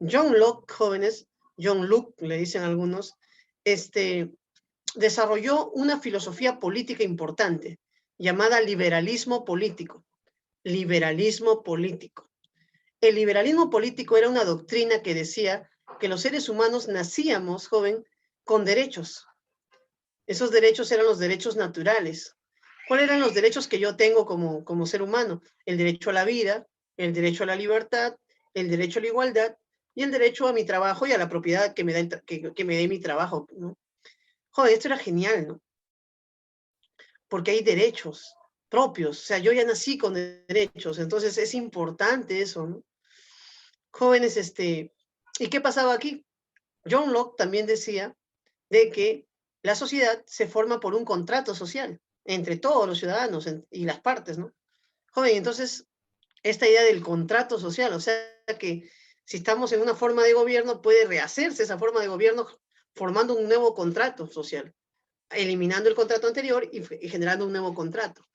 John Locke, jóvenes, John Locke, le dicen algunos, desarrolló una filosofía política importante llamada liberalismo político. Liberalismo político. El liberalismo político era una doctrina que decía que los seres humanos nacíamos, joven, con derechos. Esos derechos eran los derechos naturales. ¿Cuáles eran los derechos que yo tengo como ser humano? El derecho a la vida, el derecho a la libertad, el derecho a la igualdad y el derecho a mi trabajo y a la propiedad que que me dé mi trabajo, ¿no? Joder, esto era genial, ¿no? Porque hay derechos propios, o sea, yo ya nací con derechos, entonces es importante eso, ¿no? Jóvenes, ¿y qué pasaba aquí? John Locke también decía de que la sociedad se forma por un contrato social entre todos los ciudadanos y las partes, ¿no? Joven, entonces, esta idea del contrato social, o sea, que si estamos en una forma de gobierno, puede rehacerse esa forma de gobierno formando un nuevo contrato social, eliminando el contrato anterior y generando un nuevo contrato.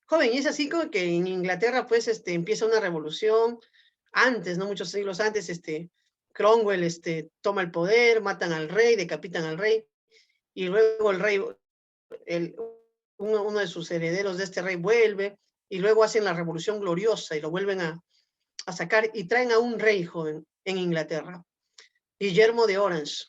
Joven, y es así como que en Inglaterra, pues, empieza una revolución, antes, ¿no? Muchos siglos antes, Cromwell, toma el poder, matan al rey, decapitan al rey, y luego el rey, el, uno de sus herederos de este rey vuelve, y luego hacen la revolución gloriosa y lo vuelven a sacar y traen a un rey joven en Inglaterra, Guillermo de Orange.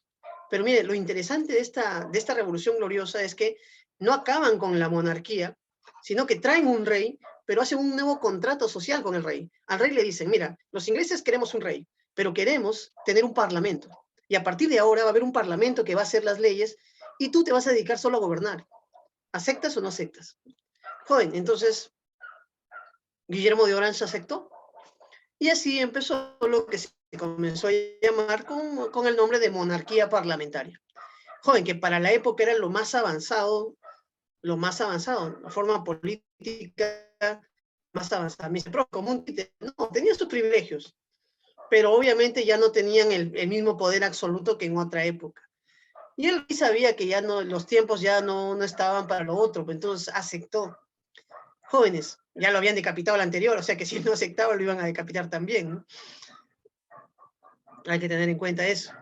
Pero mire, lo interesante de esta revolución gloriosa es que no acaban con la monarquía, sino que traen un rey, pero hacen un nuevo contrato social con el rey. Al rey le dicen, mira, los ingleses queremos un rey, pero queremos tener un parlamento. Y a partir de ahora va a haber un parlamento que va a hacer las leyes y tú te vas a dedicar solo a gobernar. ¿Aceptas o no aceptas? Joven, entonces Guillermo de Orange aceptó. Y así empezó lo que se comenzó a llamar con el nombre de monarquía parlamentaria. Joven, que para la época era lo más avanzado, la forma política más avanzada. Me dice, pero común, no, tenía sus privilegios, pero obviamente ya no tenían el mismo poder absoluto que en otra época. Y él sabía que ya no, los tiempos ya no estaban para lo otro, pues entonces aceptó. Jóvenes, ya lo habían decapitado el anterior, o sea que si no aceptaba lo iban a decapitar también, ¿no? Hay que tener en cuenta eso.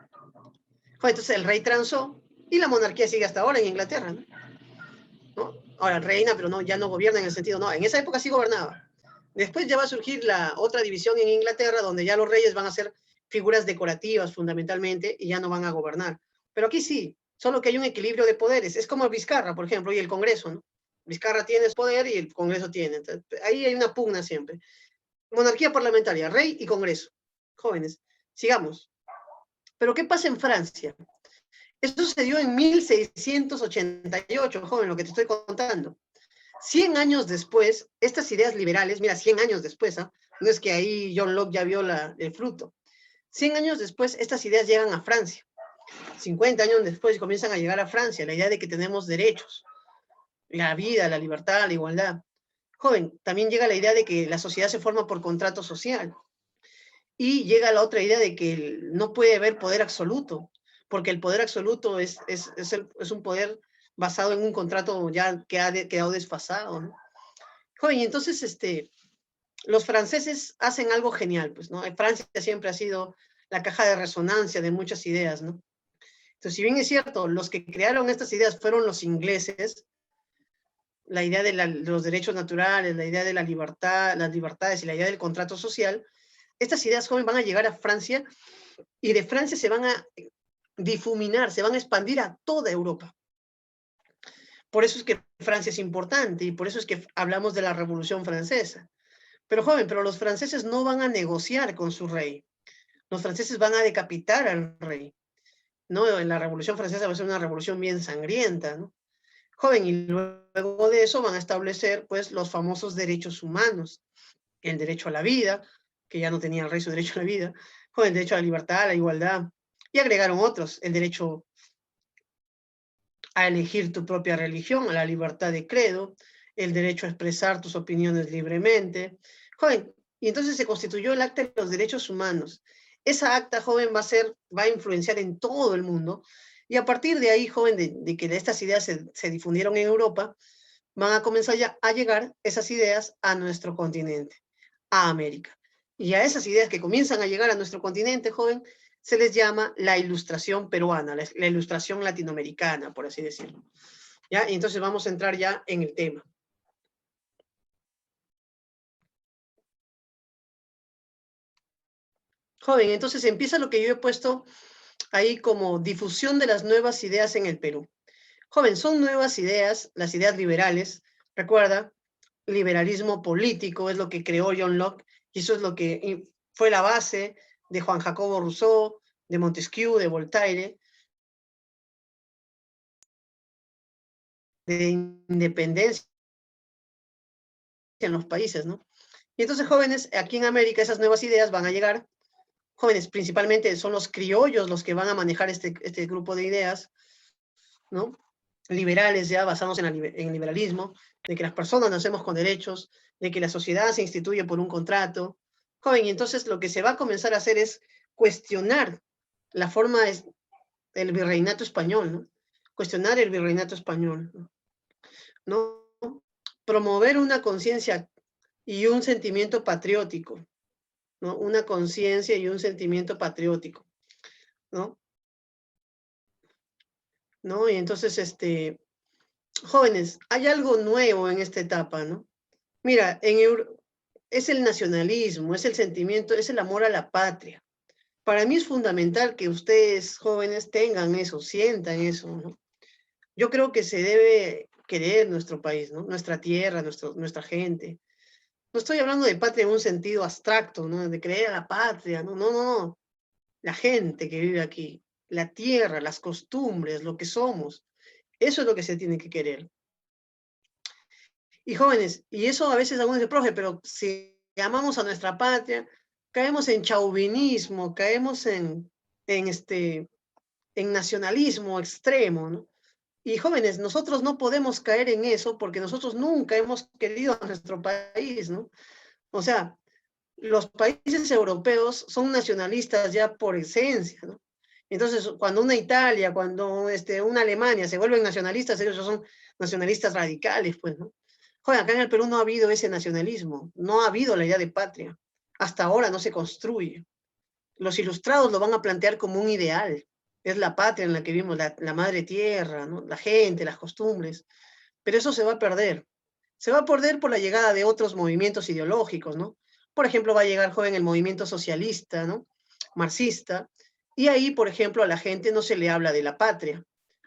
Entonces el rey transó y la monarquía sigue hasta ahora en Inglaterra, ¿no? ¿No? Ahora reina, pero no, ya no gobierna en el sentido, no, en esa época sí gobernaba. Después ya va a surgir la otra división en Inglaterra, donde ya los reyes van a ser figuras decorativas fundamentalmente y ya no van a gobernar. Pero aquí sí, solo que hay un equilibrio de poderes. Es como Vizcarra, por ejemplo, y el Congreso, ¿no? Vizcarra tiene poder y el Congreso tiene. Entonces, ahí hay una pugna siempre. Monarquía parlamentaria, rey y Congreso. Jóvenes, sigamos. Pero ¿qué pasa en Francia? Esto sucedió en 1688, joven, lo que te estoy contando. 100 años después, estas ideas liberales, mira, 100 años después, ¿eh? No es que ahí John Locke ya vio el fruto. 100 años después, estas ideas llegan a Francia. 50 años después comienzan a llegar a Francia, la idea de que tenemos derechos, la vida, la libertad, la igualdad. Joven, también llega la idea de que la sociedad se forma por contrato social. Y llega la otra idea de que no puede haber poder absoluto, porque el poder absoluto es un poder basado en un contrato ya que ha quedado desfasado, ¿no? Joven, y entonces los franceses hacen algo genial, pues, ¿no? Francia siempre ha sido la caja de resonancia de muchas ideas, ¿no? Entonces, si bien es cierto, los que crearon estas ideas fueron los ingleses, la idea de los derechos naturales, la idea de la libertad, las libertades y la idea del contrato social, estas ideas jóvenes van a llegar a Francia y de Francia se van a difuminar, se van a expandir a toda Europa. Por eso es que Francia es importante y por eso es que hablamos de la Revolución Francesa. Pero joven, pero los franceses no van a negociar con su rey. Los franceses van a decapitar al rey. ¿No? En la Revolución Francesa va a ser una revolución bien sangrienta, ¿no? Joven, y luego de eso van a establecer, pues, los famosos derechos humanos. El derecho a la vida, que ya no tenía el rey su derecho a la vida. Joven, el derecho a la libertad, a la igualdad. Y agregaron otros, el derecho a elegir tu propia religión, a la libertad de credo, el derecho a expresar tus opiniones libremente. Joven, y entonces se constituyó el Acta de los Derechos Humanos. Esa acta, joven, va a influenciar en todo el mundo, y a partir de ahí, joven, de que estas ideas se difundieron en Europa, van a comenzar ya a llegar esas ideas a nuestro continente, a América. Y a esas ideas que comienzan a llegar a nuestro continente, joven, se les llama la ilustración peruana, la ilustración latinoamericana, por así decirlo. ¿Ya? Y entonces vamos a entrar ya en el tema. Joven, entonces empieza lo que yo he puesto ahí como difusión de las nuevas ideas en el Perú. Joven, son nuevas ideas, las ideas liberales. Recuerda, liberalismo político es lo que creó John Locke y eso es lo que fue la base de Juan Jacobo Rousseau, de Montesquieu, de Voltaire, de independencia en los países, ¿no? Y entonces, jóvenes, aquí en América esas nuevas ideas van a llegar. Jóvenes, principalmente son los criollos los que van a manejar este grupo de ideas, ¿no? Liberales ya basados en el liberalismo, de que las personas nacemos con derechos, de que la sociedad se instituye por un contrato. Joven, y entonces lo que se va a comenzar a hacer es cuestionar la forma del virreinato español, ¿no? Cuestionar el virreinato español, ¿no? Promover una conciencia y un sentimiento patriótico, ¿no? Una conciencia y un sentimiento patriótico, ¿no? ¿No? Y entonces, jóvenes, hay algo nuevo en esta etapa, ¿no? Mira, es el nacionalismo, es el sentimiento, es el amor a la patria. Para mí es fundamental que ustedes, jóvenes, tengan eso, sientan eso, ¿no? Yo creo que se debe querer nuestro país, ¿no? Nuestra tierra, nuestra gente. No estoy hablando de patria en un sentido abstracto, ¿no? De creer a la patria, no, no, no. La gente que vive aquí, la tierra, las costumbres, lo que somos. Eso es lo que se tiene que querer. Y jóvenes, y eso a veces algunos dicen, profe, pero si amamos a nuestra patria, caemos en chauvinismo, caemos en nacionalismo extremo, ¿no? Y jóvenes, nosotros no podemos caer en eso porque nosotros nunca hemos querido a nuestro país, ¿no? O sea, los países europeos son nacionalistas ya por esencia, ¿no? Entonces, cuando una Italia, cuando una Alemania se vuelven nacionalistas, ellos son nacionalistas radicales, pues, ¿no? Joder, acá en el Perú no ha habido ese nacionalismo, no ha habido la idea de patria. Hasta ahora no se construye. Los ilustrados lo van a plantear como un ideal. Es la patria en la que vivimos, la madre tierra, ¿no? La gente, las costumbres. Pero eso se va a perder. Se va a perder por la llegada de otros movimientos ideológicos, ¿no? Por ejemplo, va a llegar joven el movimiento socialista, ¿no? Marxista. Y ahí, por ejemplo, a la gente no se le habla de la patria.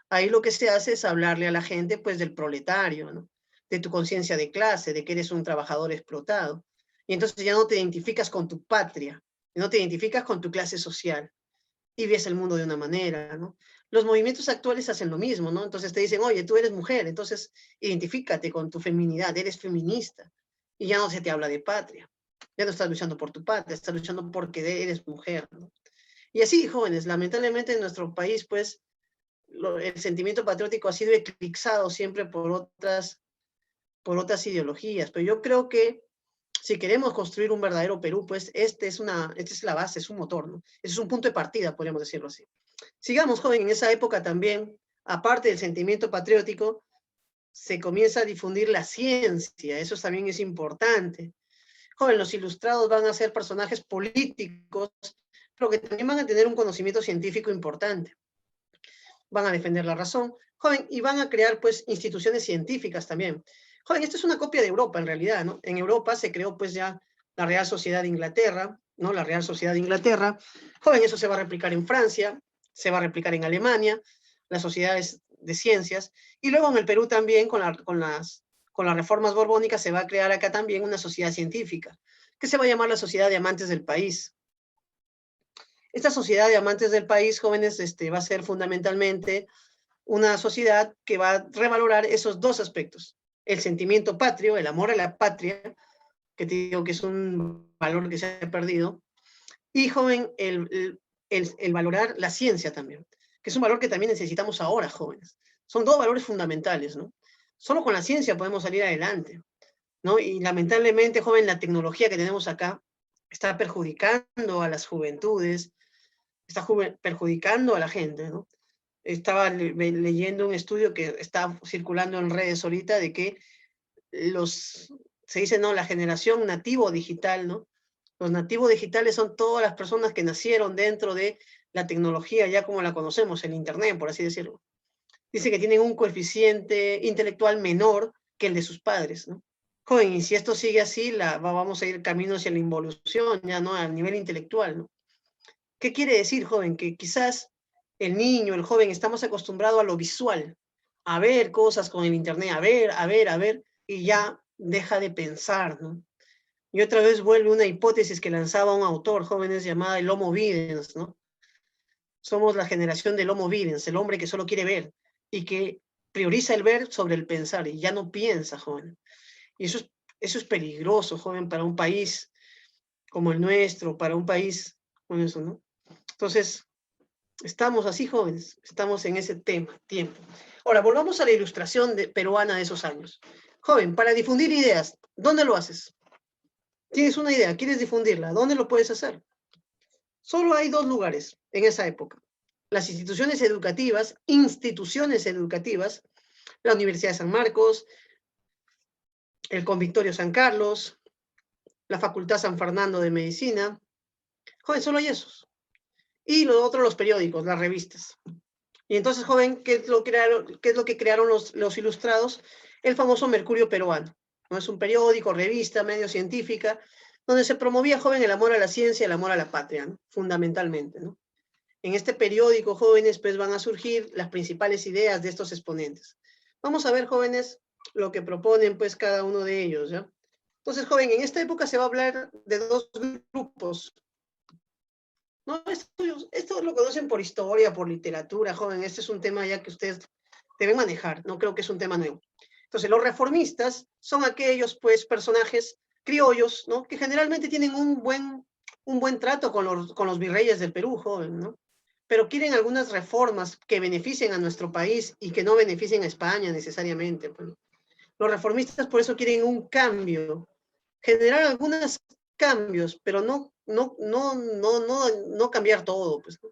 Ahí lo que se hace es hablarle a la gente, pues, del proletario, ¿no? De tu conciencia de clase, de que eres un trabajador explotado. Y entonces ya no te identificas con tu patria, no te identificas con tu clase social y ves el mundo de una manera, ¿no? Los movimientos actuales hacen lo mismo, ¿no? Entonces te dicen, oye, tú eres mujer, entonces identifícate con tu feminidad, eres feminista. Y ya no se te habla de patria. Ya no estás luchando por tu patria, estás luchando porque eres mujer, ¿no? Y así, jóvenes, lamentablemente en nuestro país, pues, el sentimiento patriótico ha sido eclipsado siempre por otras ideologías. Pero yo creo que si queremos construir un verdadero Perú, pues esta es la base, es un motor, ¿no? Ese es un punto de partida, podríamos decirlo así. Sigamos, joven, en esa época también, aparte del sentimiento patriótico, se comienza a difundir la ciencia, eso también es importante. Joven, los ilustrados van a ser personajes políticos, pero que también van a tener un conocimiento científico importante. van a defender la razón, joven, y van a crear, pues, instituciones científicas también. Joven, esto es una copia de Europa, en realidad, ¿no? En Europa se creó, pues, ya la Real Sociedad de Inglaterra, ¿no? La Real Sociedad de Inglaterra. Joven, eso se va a replicar en Francia, se va a replicar en Alemania, las sociedades de ciencias, y luego en el Perú también, con las reformas borbónicas, se va a crear acá también una sociedad científica, que se va a llamar la Sociedad de Amantes del País. Esta sociedad de amantes del país, jóvenes, va a ser fundamentalmente una sociedad que va a revalorar esos dos aspectos. El sentimiento patrio, el amor a la patria, que te digo que es un valor que se ha perdido, y joven, el valorar la ciencia también, que es un valor que también necesitamos ahora, jóvenes. Son dos valores fundamentales, ¿no? Solo con la ciencia podemos salir adelante, ¿no? Y lamentablemente, joven, la tecnología que tenemos acá está perjudicando a las juventudes, está perjudicando a la gente, ¿no? Estaba leyendo un estudio que está circulando en redes ahorita de que se dice, ¿no? La generación nativo digital, ¿no? Los nativos digitales son todas las personas que nacieron dentro de la tecnología, ya como la conocemos, el Internet, por así decirlo. Dice que tienen un coeficiente intelectual menor que el de sus padres, ¿no? Joven, y si esto sigue así, vamos a ir camino hacia la involución, ya, ¿no? A nivel intelectual, ¿no? ¿Qué quiere decir, joven? Que quizás el niño, el joven, estamos acostumbrados a lo visual, a ver cosas con el Internet, a ver, y ya deja de pensar, ¿no? Y otra vez vuelve una hipótesis que lanzaba un autor, jóvenes, llamada el Homo Videns, ¿no? Somos la generación del Homo Videns, el hombre que solo quiere ver y que prioriza el ver sobre el pensar y ya no piensa, joven. Y eso es peligroso, joven, para un país como el nuestro, para un país con eso, ¿no? Entonces, estamos así, jóvenes, estamos en ese tiempo. Ahora, volvamos a la ilustración peruana de esos años. Joven, para difundir ideas, ¿dónde lo haces? Tienes una idea, quieres difundirla, ¿dónde lo puedes hacer? Solo hay dos lugares en esa época. Las instituciones educativas, la Universidad de San Marcos, el Convictorio San Carlos, la Facultad San Fernando de Medicina. Joven, solo hay esos. Y lo otro, los periódicos, las revistas. Y entonces, joven, ¿qué es lo que crearon los ilustrados? El famoso Mercurio Peruano, ¿no? Es un periódico, revista, medio científica, donde se promovía, joven, el amor a la ciencia, el amor a la patria, ¿no? Fundamentalmente, ¿no? En este periódico, jóvenes, pues van a surgir las principales ideas de estos exponentes. Vamos a ver, jóvenes, lo que proponen, pues, cada uno de ellos, ¿ya? Entonces, joven, en esta época se va a hablar de dos grupos. No, esto lo conocen por historia, por literatura, joven. Este es un tema ya que ustedes deben manejar. No creo que es un tema nuevo. Entonces, los reformistas son aquellos, pues, personajes criollos, ¿no? Que generalmente tienen un buen trato con los virreyes del Perú, joven, ¿no? Pero quieren algunas reformas que beneficien a nuestro país y que no beneficien a España necesariamente, pues. Los reformistas por eso quieren un cambio, generar algunos cambios, pero no cambiar todo, pues, ¿no?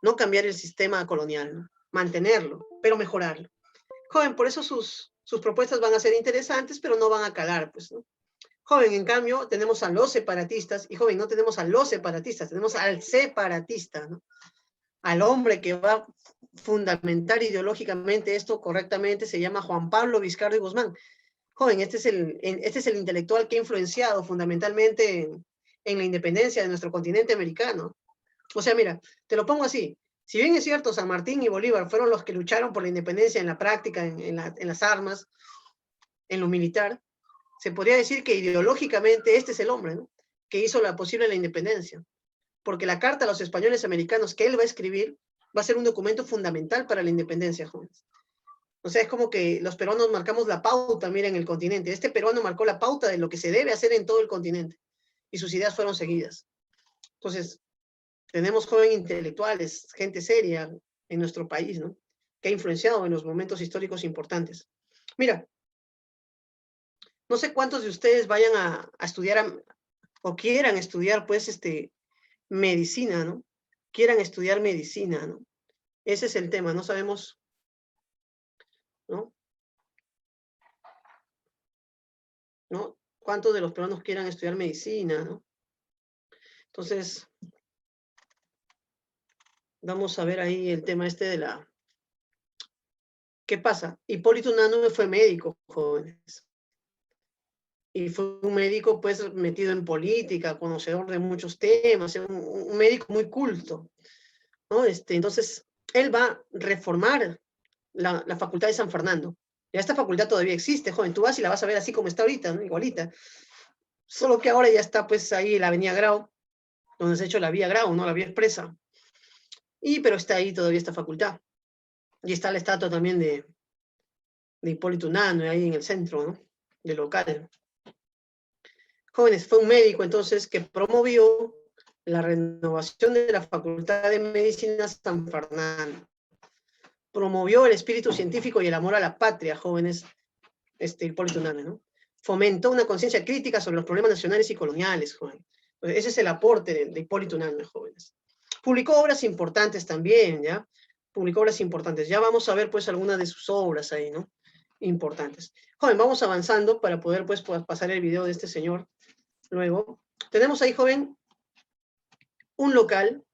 No cambiar el sistema colonial, ¿no? Mantenerlo, pero mejorarlo. Joven, por eso sus propuestas van a ser interesantes, pero no van a calar, pues, ¿no? Joven, en cambio, tenemos a los separatistas, y joven, no tenemos a los separatistas, tenemos al separatista, ¿no? Al hombre que va a fundamentar ideológicamente esto correctamente, se llama Juan Pablo Vizcarra y Guzmán. Joven, este es el intelectual que ha influenciado fundamentalmente en la independencia de nuestro continente americano. O sea, mira, te lo pongo así. Si bien es cierto, San Martín y Bolívar fueron los que lucharon por la independencia en la práctica, en las armas, en lo militar, se podría decir que ideológicamente este es el hombre, ¿no? Que hizo la posible la independencia. Porque la carta a los españoles americanos que él va a escribir va a ser un documento fundamental para la independencia, jóvenes. O sea, es como que los peruanos marcamos la pauta, mira, en el continente. Este peruano marcó la pauta de lo que se debe hacer en todo el continente. Y sus ideas fueron seguidas. Entonces, tenemos jóvenes intelectuales, gente seria en nuestro país, ¿no? Que ha influenciado en los momentos históricos importantes. Mira, no sé cuántos de ustedes vayan a estudiar o quieran estudiar, pues, medicina, ¿no? Quieran estudiar medicina, ¿no? Ese es el tema, no sabemos, ¿no? ¿No? ¿Cuántos de los peruanos quieran estudiar medicina, ¿no? Entonces, vamos a ver ahí el tema de ¿Qué pasa? Hipólito Unanue fue médico, jóvenes. Y fue un médico, pues, metido en política, conocedor de muchos temas, un médico muy culto, ¿no? Entonces, él va a reformar la Facultad de San Fernando. Ya esta facultad todavía existe, joven. Tú vas y la vas a ver así como está ahorita, ¿no? Igualita. Solo que ahora ya está, pues, ahí la Avenida Grau, donde se ha hecho la Vía Grau, ¿no? La Vía Expresa. Pero está ahí todavía esta facultad. Y está la estatua también de Hipólito Unanue, ahí en el centro, ¿no? Del local. Jóvenes, fue un médico entonces que promovió la renovación de la Facultad de Medicina San Fernando. Promovió el espíritu científico y el amor a la patria, jóvenes, Hipólito Unanue, ¿no? Fomentó una conciencia crítica sobre los problemas nacionales y coloniales, jóvenes. Pues ese es el aporte de Hipólito Unanue, jóvenes. Publicó obras importantes también, ¿ya? Publicó obras importantes. Ya vamos a ver, pues, algunas de sus obras ahí, ¿no? Importantes. Joven, vamos avanzando para poder, pues, pasar el video de este señor. Luego, tenemos ahí, joven, un local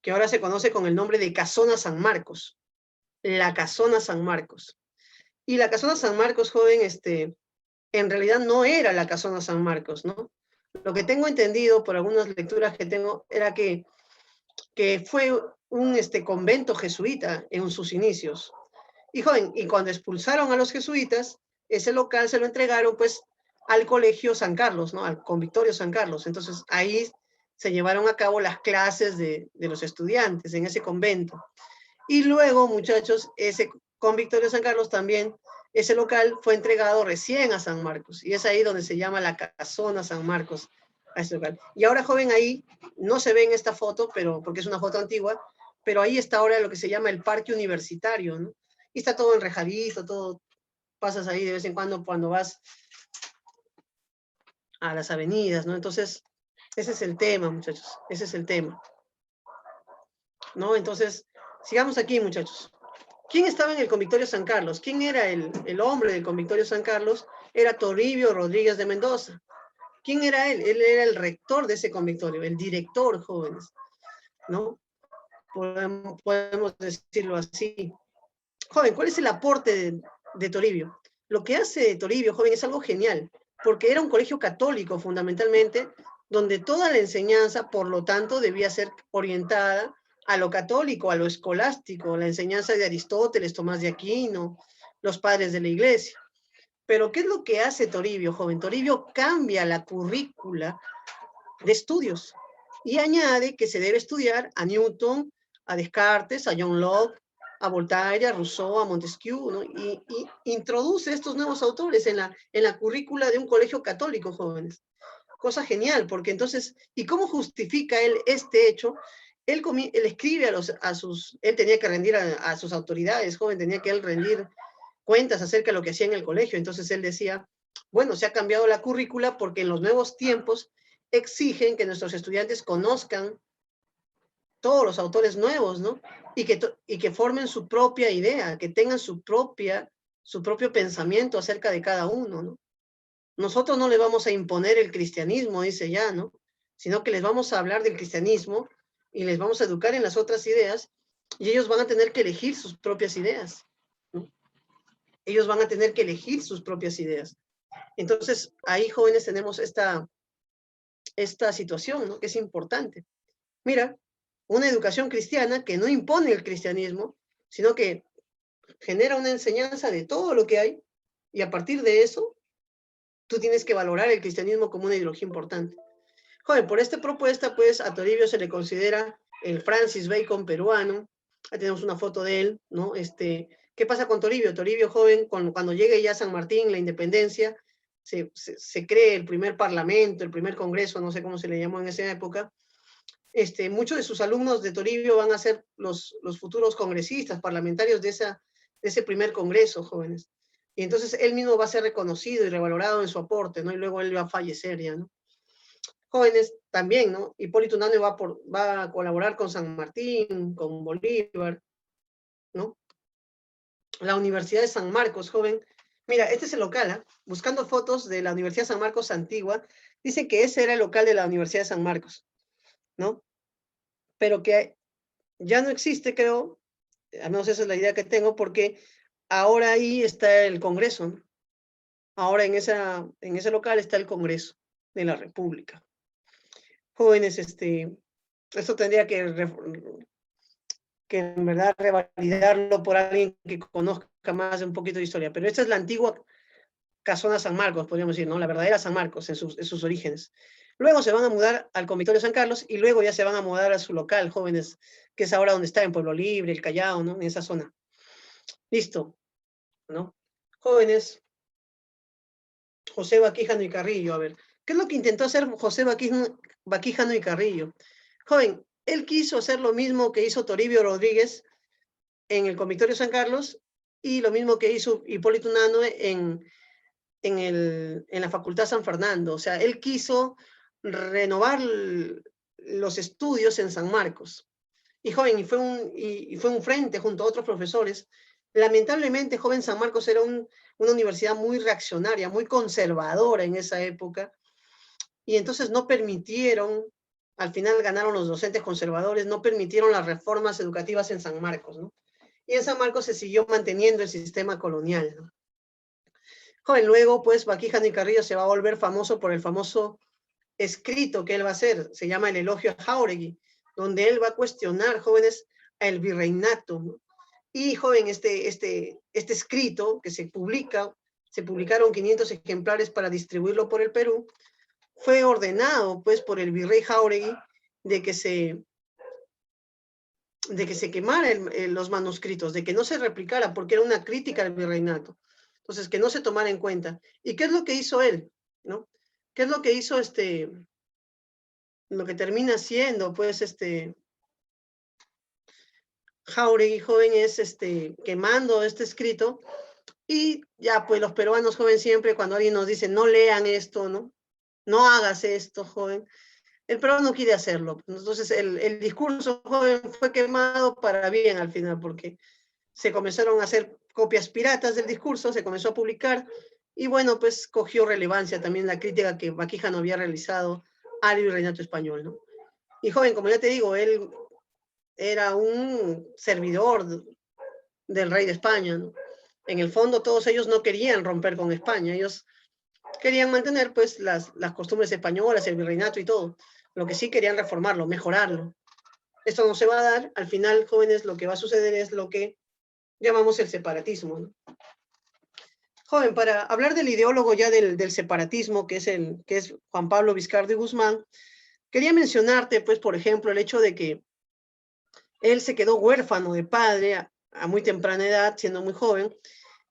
que ahora se conoce con el nombre de Casona San Marcos. La Casona San Marcos. Y la Casona San Marcos, joven, en realidad no era la Casona San Marcos, ¿no? Lo que tengo entendido por algunas lecturas que tengo era que fue un convento jesuita en sus inicios. Y joven, y cuando expulsaron a los jesuitas, ese local se lo entregaron pues al Colegio San Carlos, ¿no? Al Convictorio San Carlos. Entonces ahí se llevaron a cabo las clases de los estudiantes en ese convento. Y luego, muchachos, ese Convictorio San Carlos también, ese local fue entregado recién a San Marcos. Y es ahí donde se llama la Casona San Marcos, a ese local. Y ahora, joven, ahí no se ve en esta foto, porque es una foto antigua, pero ahí está ahora lo que se llama el Parque Universitario, ¿no? Y está todo enrejadito, todo, pasas ahí de vez en cuando vas a las avenidas, ¿no? Entonces, ese es el tema, muchachos, ese es el tema, ¿no? Entonces, sigamos aquí, muchachos. ¿Quién estaba en el Convictorio San Carlos? ¿Quién era el hombre del Convictorio San Carlos? Era Toribio Rodríguez de Mendoza. ¿Quién era él? Él era el rector de ese convictorio, el director, jóvenes, ¿no? Podemos decirlo así. Joven, ¿cuál es el aporte de Toribio? Lo que hace Toribio, joven, es algo genial, porque era un colegio católico fundamentalmente, donde toda la enseñanza, por lo tanto, debía ser orientada a lo católico, a lo escolástico, la enseñanza de Aristóteles, Tomás de Aquino, los padres de la iglesia. Pero, ¿qué es lo que hace Toribio, joven? Toribio cambia la currícula de estudios y añade que se debe estudiar a Newton, a Descartes, a John Locke, a Voltaire, a Rousseau, a Montesquieu, ¿no? Y introduce estos nuevos autores en la currícula de un colegio católico, jóvenes. Cosa genial, porque entonces, ¿y cómo justifica él este hecho? Él escribe él tenía que rendir a sus autoridades, joven, tenía que él rendir cuentas acerca de lo que hacía en el colegio. Entonces él decía, bueno, se ha cambiado la currícula porque en los nuevos tiempos exigen que nuestros estudiantes conozcan todos los autores nuevos, ¿no? Y que formen su propia idea, que tengan su propio pensamiento acerca de cada uno, ¿no? Nosotros no les vamos a imponer el cristianismo, dice ya, ¿no? Sino que les vamos a hablar del cristianismo y les vamos a educar en las otras ideas y ellos van a tener que elegir sus propias ideas, ¿no? Ellos van a tener que elegir sus propias ideas. Entonces, ahí, jóvenes, tenemos esta situación, ¿no? Que es importante. Mira, una educación cristiana que no impone el cristianismo, sino que genera una enseñanza de todo lo que hay, y a partir de eso, tú tienes que valorar el cristianismo como una ideología importante. Joven, por esta propuesta, pues, a Toribio se le considera el Francis Bacon peruano. Ahí tenemos una foto de él, ¿no? ¿Qué pasa con Toribio? Toribio, joven, cuando llegue ya a San Martín, la independencia, se cree el primer parlamento, el primer congreso, no sé cómo se le llamó en esa época. Muchos de sus alumnos de Toribio van a ser los futuros congresistas, parlamentarios de ese primer congreso, jóvenes. Y entonces él mismo va a ser reconocido y revalorado en su aporte, ¿no? Y luego él va a fallecer ya, ¿no? Jóvenes también, ¿no? Hipólito Unanue va a colaborar con San Martín, con Bolívar, ¿no? La Universidad de San Marcos, joven. Mira, este es el local, ¿eh? Buscando fotos de la Universidad de San Marcos antigua, dicen que ese era el local de la Universidad de San Marcos, ¿no? Pero que ya no existe, creo, al menos esa es la idea que tengo, porque ahora ahí está el Congreso, ¿no? Ahora en ese local está el Congreso de la República. Jóvenes, esto tendría que en verdad revalidarlo por alguien que conozca más de un poquito de historia, pero esta es la antigua Casona San Marcos, podríamos decir, ¿no? La verdadera San Marcos en sus orígenes. Luego se van a mudar al Comitorio San Carlos y luego ya se van a mudar a su local, jóvenes, que es ahora donde está, en Pueblo Libre, el Callao, ¿no? En esa zona. Listo, ¿no? Jóvenes, José Baquijano y Carrillo, a ver, ¿qué es lo que intentó hacer José Baquijano y Carrillo? Joven, él quiso hacer lo mismo que hizo Toribio Rodríguez en el Comitorio San Carlos y lo mismo que hizo Hipólito Unanue en la Facultad San Fernando. O sea, él quiso renovar los estudios en San Marcos. Y joven, y fue un frente junto a otros profesores. Lamentablemente, joven, San Marcos era una universidad muy reaccionaria, muy conservadora en esa época, y entonces no permitieron, al final ganaron los docentes conservadores, no permitieron las reformas educativas en San Marcos, ¿no? Y en San Marcos se siguió manteniendo el sistema colonial, ¿no? Joven, luego, pues, Baquijano y Carrillo se va a volver famoso por el famoso escrito que él va a hacer, se llama El Elogio a Jáuregui, donde él va a cuestionar, jóvenes, el virreinato, ¿no? Y, joven, este escrito que se publicaron 500 ejemplares para distribuirlo por el Perú, fue ordenado, pues, por el virrey Jáuregui de que se quemara los manuscritos, de que no se replicara, porque era una crítica al virreinato. Entonces, que no se tomara en cuenta. ¿Y qué es lo que hizo él? ¿No? ¿Qué es lo que hizo lo que termina siendo, pues, Jáuregui, joven, es quemando este escrito? Y ya, pues, los peruanos, joven, siempre cuando alguien nos dice, no lean esto, ¿no? No hagas esto, joven. El peruano quiere hacerlo. Entonces, el discurso, joven, fue quemado para bien al final, porque se comenzaron a hacer copias piratas del discurso, se comenzó a publicar, y bueno, pues cogió relevancia también la crítica que Baquijano había realizado al virreinato español, ¿no? Y joven, como ya te digo, él era un servidor del rey de España, ¿no? En el fondo, todos ellos no querían romper con España, ellos querían mantener pues las costumbres españolas, el virreinato y todo. Lo que sí querían reformarlo, mejorarlo. Esto no se va a dar, al final, jóvenes, lo que va a suceder es lo que llamamos el separatismo, ¿no? Joven, para hablar del ideólogo ya del separatismo, que es Juan Pablo Vizcardo y Guzmán, quería mencionarte, pues, por ejemplo, el hecho de que él se quedó huérfano de padre a muy temprana edad, siendo muy joven,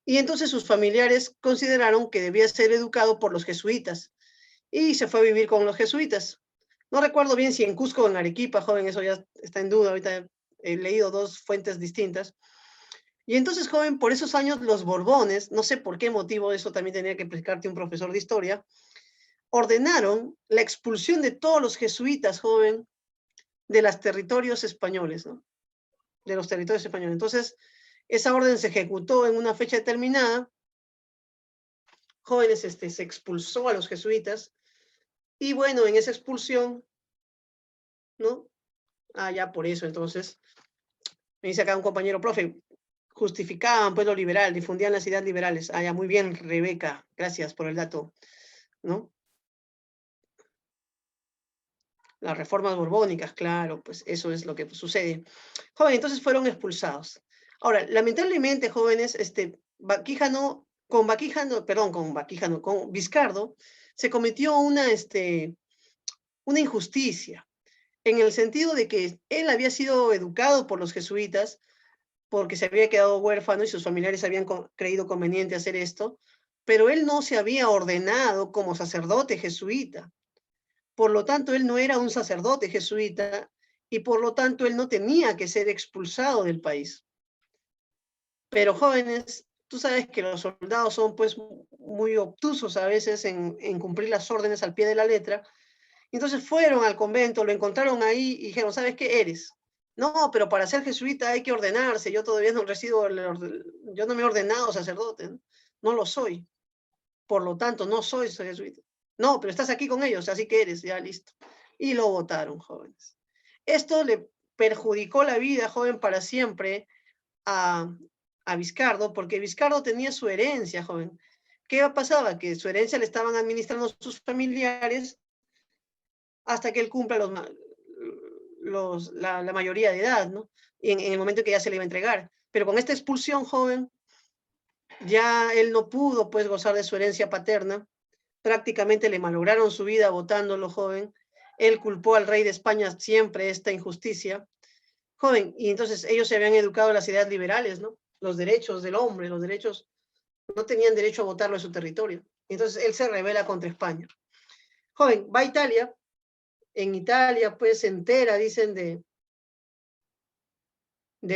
y entonces sus familiares consideraron que debía ser educado por los jesuitas, y se fue a vivir con los jesuitas. No recuerdo bien si en Cusco o en Arequipa, joven, eso ya está en duda, ahorita he leído dos fuentes distintas. Y entonces, joven, por esos años los Borbones, no sé por qué motivo, eso también tenía que explicarte un profesor de historia, ordenaron la expulsión de todos los jesuitas, joven, de los territorios españoles, ¿no? De los territorios españoles. Entonces, esa orden se ejecutó en una fecha determinada, jóvenes, se expulsó a los jesuitas, y bueno, en esa expulsión, ¿no? Ya por eso, entonces, me dice acá un compañero, profe, justificaban pues lo liberal, difundían las ideas liberales. Ya muy bien, Rebeca, gracias por el dato, ¿no? Las reformas borbónicas, claro, pues eso es lo que sucede. Joven, entonces fueron expulsados. Ahora, lamentablemente, jóvenes, con Vizcardo, se cometió una injusticia, en el sentido de que él había sido educado por los jesuitas, porque se había quedado huérfano y sus familiares habían creído conveniente hacer esto, pero él no se había ordenado como sacerdote jesuita. Por lo tanto, él no era un sacerdote jesuita y por lo tanto él no tenía que ser expulsado del país. Pero jóvenes, tú sabes que los soldados son pues muy obtusos a veces en cumplir las órdenes al pie de la letra. Entonces fueron al convento, lo encontraron ahí y dijeron, ¿sabes qué eres? No, pero para ser jesuita hay que ordenarse. Yo todavía no recibo, yo no me he ordenado sacerdote, ¿no? No lo soy. Por lo tanto, no soy jesuita. No, pero estás aquí con ellos, así que eres, ya listo. Y lo votaron, jóvenes. Esto le perjudicó la vida, joven, para siempre a, a Vizcardo, porque Vizcardo tenía su herencia, joven. ¿Qué pasaba? Que su herencia le estaban administrando sus familiares hasta que él cumpla la mayoría de edad, ¿no? Y en el momento que ya se le iba a entregar. Pero con esta expulsión, joven, ya él no pudo, pues, gozar de su herencia paterna. Prácticamente le malograron su vida votándolo, joven. Él culpó al rey de España siempre esta injusticia. Joven, y entonces ellos se habían educado en las ideas liberales, ¿no? Los derechos del hombre, los derechos, no tenían derecho a votarlo en su territorio. Entonces él se rebela contra España. Joven, va a Italia. En Italia, pues, se entera, dicen, de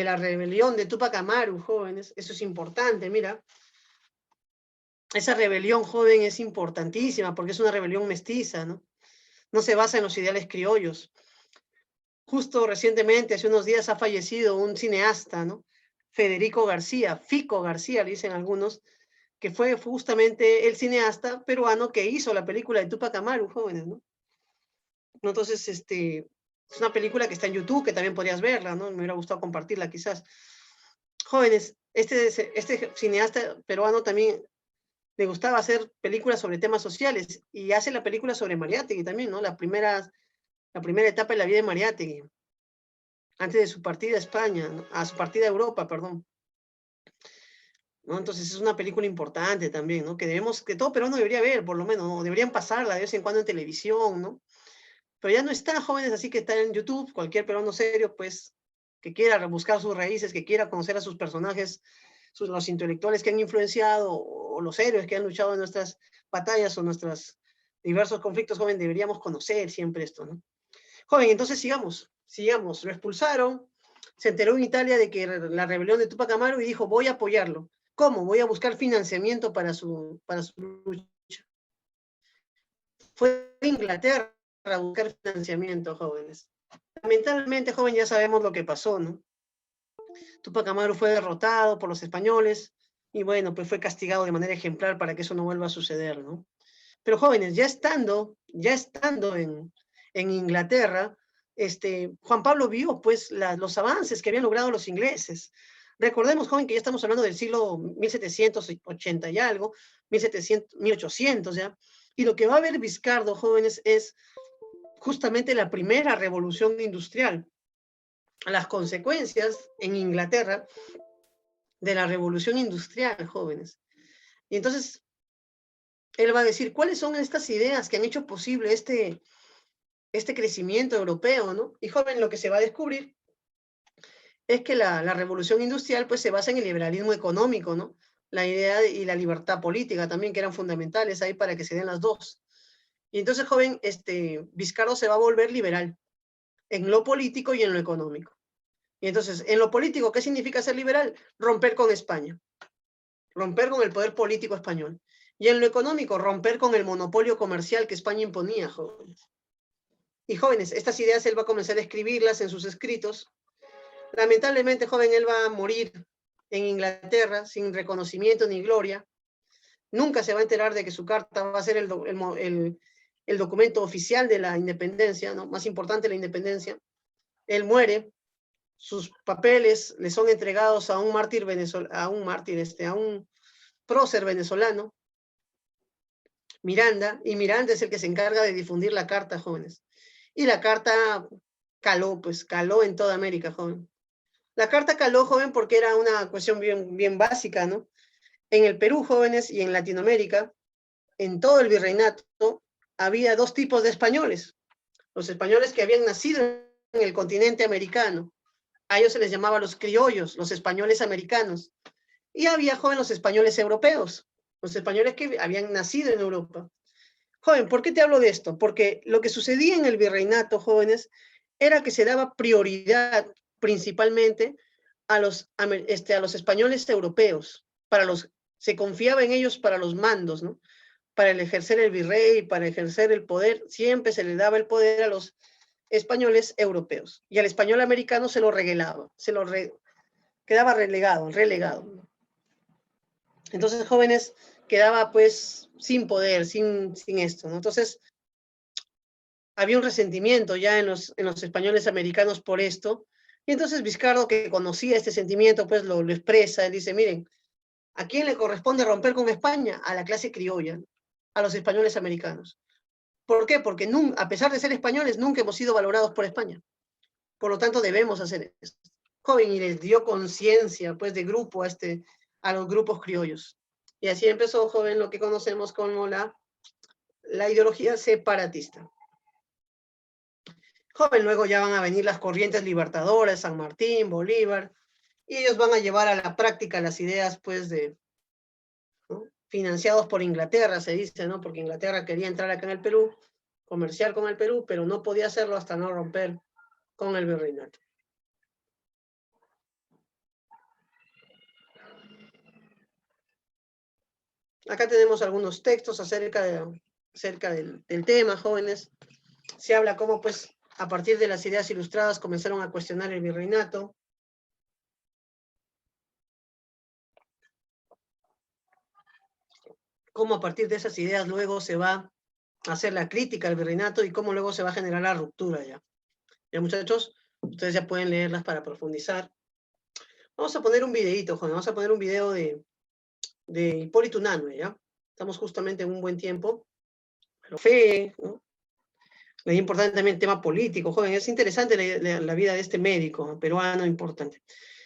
la rebelión de Tupac Amaru, jóvenes. Eso es importante, mira. Esa rebelión, joven, es importantísima porque es una rebelión mestiza, ¿no? No se basa en los ideales criollos. Justo recientemente, hace unos días, ha fallecido un cineasta, ¿no? Federico García, Fico García, le dicen algunos, que fue justamente el cineasta peruano que hizo la película de Tupac Amaru, jóvenes, ¿no? Entonces, es una película que está en YouTube, que también podrías verla, ¿no? Me hubiera gustado compartirla quizás. Jóvenes, este cineasta peruano también le gustaba hacer películas sobre temas sociales y hace la película sobre Mariátegui también, ¿no? La primera etapa de la vida de Mariátegui, antes de su partida a España, ¿no? A su partida a Europa, perdón. ¿No? Entonces es una película importante también, ¿no? Que todo peruano debería ver, por lo menos, ¿no? Deberían pasarla de vez en cuando en televisión, ¿no? Pero ya no está, jóvenes, así que está en YouTube, cualquier peruano serio, pues, que quiera rebuscar sus raíces, que quiera conocer a sus personajes, los intelectuales que han influenciado, o los héroes que han luchado en nuestras batallas o nuestros diversos conflictos, joven, deberíamos conocer siempre esto, ¿no? Joven, entonces sigamos. Lo expulsaron, se enteró en Italia de que la rebelión de Tupac Amaru y dijo, voy a apoyarlo. ¿Cómo? Voy a buscar financiamiento para su lucha. Fue a Inglaterra a buscar financiamiento, jóvenes. Lamentablemente, joven, ya sabemos lo que pasó, ¿no? Tupac Amaru fue derrotado por los españoles y bueno, pues fue castigado de manera ejemplar para que eso no vuelva a suceder, ¿no? Pero jóvenes, ya estando en Inglaterra, Juan Pablo vio pues los avances que habían logrado los ingleses. Recordemos, joven, que ya estamos hablando del siglo 1780 y algo, 1700, 1800 ya, y lo que va a ver Vizcardo, jóvenes, es justamente la primera revolución industrial, las consecuencias en Inglaterra de la revolución industrial, jóvenes. Y entonces él va a decir, ¿cuáles son estas ideas que han hecho posible este crecimiento europeo, ¿no? Y joven, lo que se va a descubrir es que la revolución industrial pues se basa en el liberalismo económico, ¿no? La idea y la libertad política también, que eran fundamentales ahí para que se den las dos. Y entonces, joven, Vizcardo se va a volver liberal en lo político y en lo económico. Y entonces, en lo político, ¿qué significa ser liberal? Romper con España, romper con el poder político español. Y en lo económico, romper con el monopolio comercial que España imponía, jóvenes. Y jóvenes, estas ideas él va a comenzar a escribirlas en sus escritos. Lamentablemente, joven, él va a morir en Inglaterra sin reconocimiento ni gloria. Nunca se va a enterar de que su carta va a ser el documento oficial de la independencia, ¿no? Más importante de la independencia. Él muere, sus papeles le son entregados a un mártir a un prócer venezolano, Miranda, y Miranda es el que se encarga de difundir la carta, jóvenes. Y la carta caló en toda América, joven. La carta caló, joven, porque era una cuestión bien básica, ¿no? En el Perú, jóvenes, y en Latinoamérica, en todo el virreinato, había dos tipos de españoles. Los españoles que habían nacido en el continente americano. A ellos se les llamaba los criollos, los españoles americanos. Y había, joven, los españoles europeos, los españoles que habían nacido en Europa. Joven, ¿por qué te hablo de esto? Porque lo que sucedía en el virreinato, jóvenes, era que se daba prioridad principalmente a los españoles europeos, se confiaba en ellos para los mandos, ¿no? Para el ejercer el virrey, para ejercer el poder, siempre se le daba el poder a los españoles europeos. Y al español americano se lo regalaba, quedaba relegado. Entonces, jóvenes, quedaba pues sin poder, sin esto, ¿no? Entonces, había un resentimiento ya en los españoles americanos por esto, Y entonces Vizcardo, que conocía este sentimiento, pues lo expresa, él dice, miren, ¿a quién le corresponde romper con España? A la clase criolla, a los españoles americanos. ¿Por qué? Porque a pesar de ser españoles, nunca hemos sido valorados por España. Por lo tanto, debemos hacer esto. Joven, y les dio conciencia, pues, de grupo a los grupos criollos. Y así empezó, joven, lo que conocemos como la ideología separatista. Joven, luego ya van a venir las corrientes libertadoras, San Martín, Bolívar, y ellos van a llevar a la práctica las ideas, pues, ¿no? Financiados por Inglaterra, se dice, ¿no? Porque Inglaterra quería entrar acá en el Perú, comerciar con el Perú, pero no podía hacerlo hasta no romper con el virreinato. Acá tenemos algunos textos acerca del tema, jóvenes. Se habla cómo, pues, a partir de las ideas ilustradas comenzaron a cuestionar el virreinato. Cómo a partir de esas ideas luego se va a hacer la crítica al virreinato y cómo luego se va a generar la ruptura ya. Ya, muchachos, ustedes ya pueden leerlas para profundizar. Vamos a poner un videito, joven. Vamos a poner un video de Hipólito Unanue, ¿ya? Estamos justamente en un buen tiempo. Pero fe, ¿no? Es importante también el tema político, joven. Es interesante la vida de este médico peruano, importante.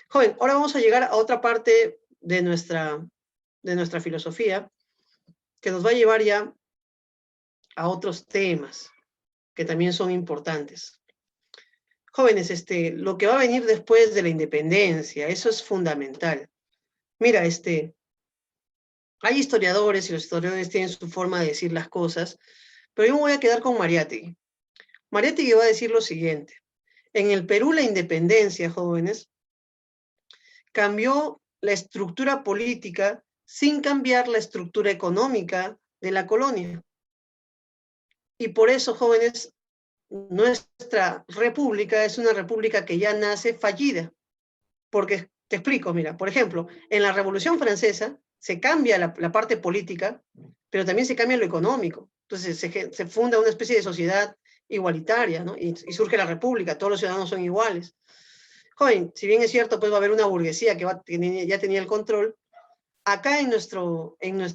Joven, ahora vamos a llegar a otra parte de nuestra filosofía que nos va a llevar ya a otros temas que también son importantes. Jóvenes, lo que va a venir después de la independencia, eso es fundamental. Mira, hay historiadores y los historiadores tienen su forma de decir las cosas, pero yo me voy a quedar con Mariátegui. Mariátegui va a decir lo siguiente. En el Perú la independencia, jóvenes, cambió la estructura política sin cambiar la estructura económica de la colonia. Y por eso, jóvenes, nuestra república es una república que ya nace fallida. Porque, te explico, mira, por ejemplo, en la Revolución Francesa se cambia la parte política, pero también se cambia lo económico. Entonces se funda una especie de sociedad igualitaria, ¿no? Y surge la república, todos los ciudadanos son iguales. Joven, si bien es cierto, pues va a haber una burguesía que ya tenía el control, acá en nuestra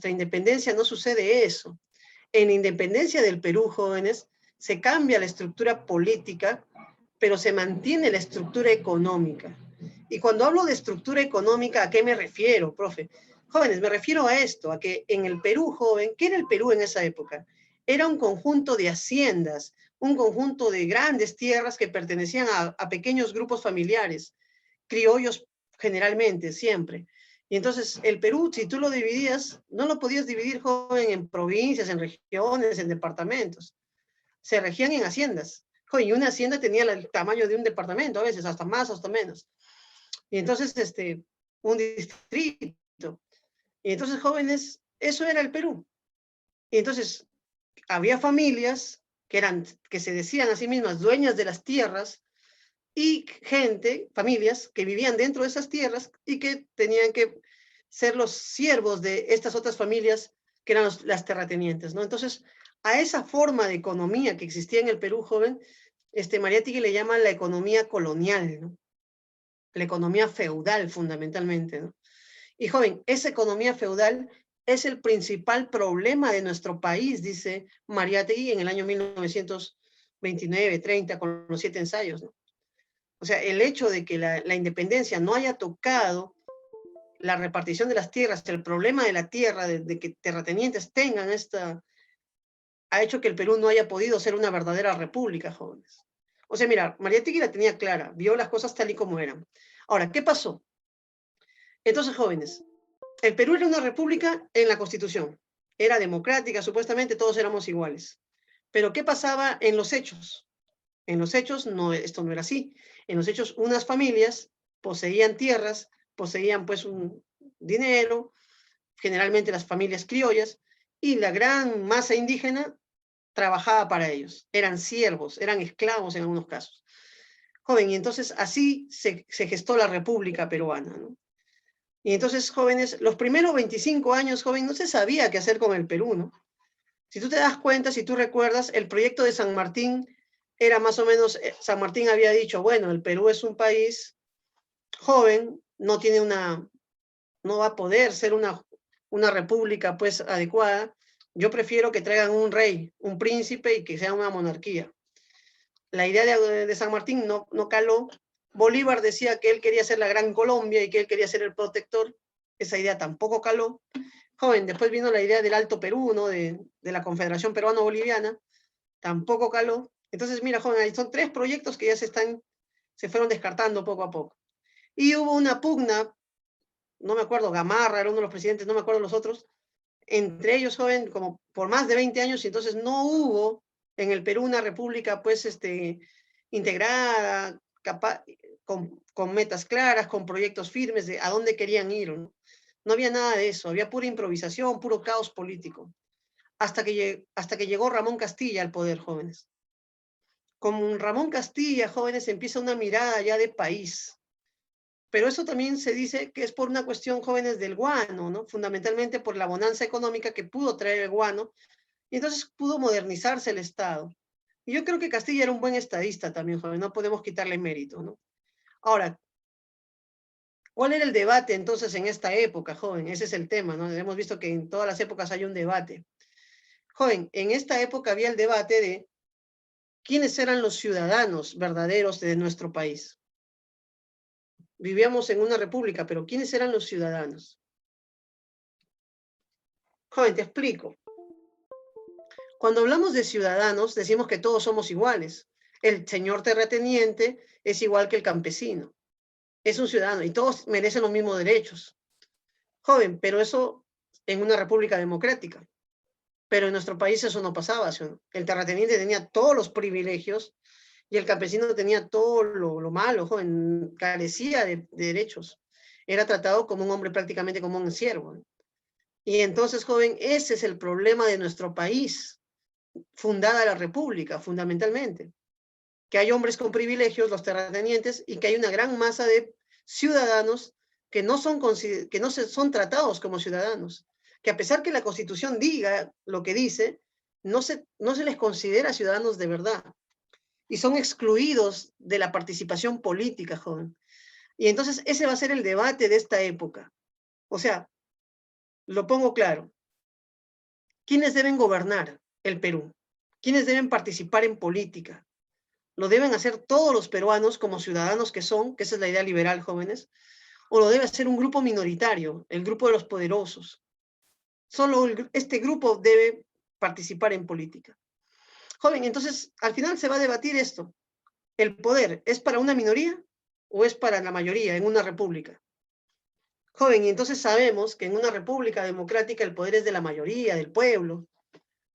independencia no sucede eso. En la independencia del Perú, jóvenes, se cambia la estructura política, pero se mantiene la estructura económica. Y cuando hablo de estructura económica, ¿a qué me refiero, profe? Jóvenes, me refiero a esto, a que en el Perú, joven, ¿qué era el Perú en esa época? Era un conjunto de haciendas, un conjunto de grandes tierras que pertenecían a pequeños grupos familiares, criollos generalmente, siempre. Y entonces el Perú, si tú lo dividías, no lo podías dividir, joven, en provincias, en regiones, en departamentos. Se regían en haciendas. Joven, y una hacienda tenía el tamaño de un departamento, a veces, hasta más, hasta menos. Y entonces, un distrito. Y entonces, jóvenes, eso era el Perú. Y entonces, había familias que se decían a sí mismas dueñas de las tierras y familias que vivían dentro de esas tierras y que tenían que ser los siervos de estas otras familias que eran las terratenientes, ¿no? Entonces, a esa forma de economía que existía en el Perú, joven, Mariátegui le llama la economía colonial, ¿no? La economía feudal, fundamentalmente, ¿no? Y, joven, esa economía feudal es el principal problema de nuestro país, dice Mariátegui en el año 1929-30, con los 7 ensayos, ¿no? O sea, el hecho de que la independencia no haya tocado la repartición de las tierras, el problema de la tierra, de que terratenientes tengan ha hecho que el Perú no haya podido ser una verdadera república, jóvenes. O sea, mira, Mariátegui la tenía clara, vio las cosas tal y como eran. Ahora, ¿qué pasó? Entonces, jóvenes, el Perú era una república en la Constitución. Era democrática, supuestamente todos éramos iguales. Pero ¿qué pasaba en los hechos? En los hechos esto no era así. En los hechos unas familias poseían tierras, poseían pues un dinero, generalmente las familias criollas, y la gran masa indígena trabajaba para ellos. Eran siervos, eran esclavos en algunos casos. Joven, y entonces así se gestó la República Peruana, ¿no? Y entonces, jóvenes, los primeros 25 años, joven, no se sabía qué hacer con el Perú, ¿no? Si tú te das cuenta, si tú recuerdas, el proyecto de San Martín era más o menos, San Martín había dicho, bueno, el Perú es un país joven, no tiene no va a poder ser una república pues adecuada. Yo prefiero que traigan un rey, un príncipe y que sea una monarquía. La idea de San Martín no caló. Bolívar decía que él quería ser la Gran Colombia y que él quería ser el protector. Esa idea tampoco caló. Joven, después vino la idea del Alto Perú, ¿no? De la Confederación Peruano-Boliviana. Tampoco caló. Entonces, mira, joven, ahí son 3 proyectos que ya se fueron descartando poco a poco. Y hubo una pugna, no me acuerdo, Gamarra era uno de los presidentes, no me acuerdo los otros, entre ellos, joven, como por más de 20 años, y entonces no hubo en el Perú una república, pues, integrada, capaz, con metas claras, con proyectos firmes de a dónde querían ir, ¿no? No había nada de eso, había pura improvisación, puro caos político, hasta que llegó Ramón Castilla al poder, jóvenes. Con Ramón Castilla, jóvenes, empieza una mirada ya de país, pero eso también se dice que es por una cuestión, jóvenes, del guano, ¿no? Fundamentalmente por la bonanza económica que pudo traer el guano, y entonces pudo modernizarse el Estado. Y yo creo que Castilla era un buen estadista también, joven, no podemos quitarle mérito, ¿no? Ahora, ¿cuál era el debate entonces en esta época, joven? Ese es el tema, ¿no? Hemos visto que en todas las épocas hay un debate. Joven, en esta época había el debate de quiénes eran los ciudadanos verdaderos de nuestro país. Vivíamos en una república, pero ¿quiénes eran los ciudadanos? Joven, te explico. Cuando hablamos de ciudadanos, decimos que todos somos iguales. El señor terrateniente es igual que el campesino. Es un ciudadano y todos merecen los mismos derechos. Joven, pero eso en una república democrática. Pero en nuestro país eso no pasaba. ¿Sí? El terrateniente tenía todos los privilegios y el campesino tenía todo lo malo, joven, carecía de derechos. Era tratado como un hombre prácticamente como un siervo. Y entonces, joven, ese es el problema de nuestro país, fundada la república, fundamentalmente. Que hay hombres con privilegios, los terratenientes, y que hay una gran masa de ciudadanos que no son tratados como ciudadanos. Que a pesar que la Constitución diga lo que dice, no se les considera ciudadanos de verdad. Y son excluidos de la participación política, joven. Y entonces ese va a ser el debate de esta época. O sea, lo pongo claro. ¿Quiénes deben gobernar el Perú? ¿Quiénes deben participar en política? ¿Lo deben hacer todos los peruanos como ciudadanos que son, que esa es la idea liberal, jóvenes? ¿O lo debe hacer un grupo minoritario, el grupo de los poderosos? Solo este grupo debe participar en política. Joven, entonces al final se va a debatir esto. ¿El poder es para una minoría o es para la mayoría en una república? Joven, y entonces sabemos que en una república democrática el poder es de la mayoría, del pueblo,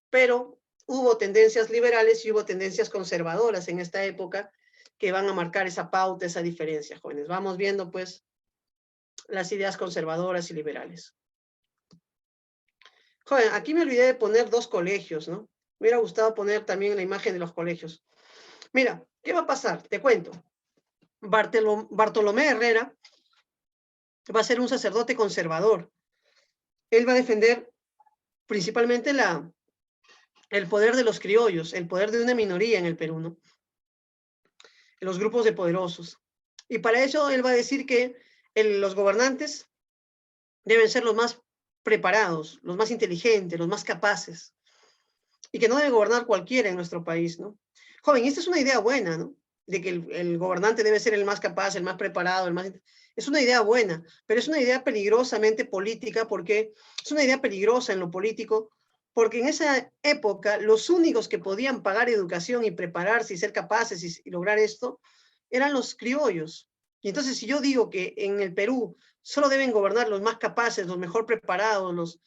pero hubo tendencias liberales y hubo tendencias conservadoras en esta época que van a marcar esa pauta, esa diferencia, jóvenes. Vamos viendo, pues, las ideas conservadoras y liberales. Joven, aquí me olvidé de poner 2 colegios, ¿no? Me hubiera gustado poner también la imagen de los colegios. Mira, ¿qué va a pasar? Te cuento. Bartolomé Herrera va a ser un sacerdote conservador. Él va a defender principalmente el poder de los criollos, el poder de una minoría en el Perú, ¿no? Los grupos de poderosos. Y para eso él va a decir que los gobernantes deben ser los más preparados, los más inteligentes, los más capaces, y que no debe gobernar cualquiera en nuestro país, ¿no? Joven, esta es una idea buena, ¿no? De que el gobernante debe ser el más capaz, el más preparado, Es una idea buena, pero es una idea peligrosamente política porque es una idea peligrosa en lo político porque en esa época los únicos que podían pagar educación y prepararse y ser capaces y lograr esto eran los criollos. Y entonces si yo digo que en el Perú solo deben gobernar los más capaces, los mejor preparados,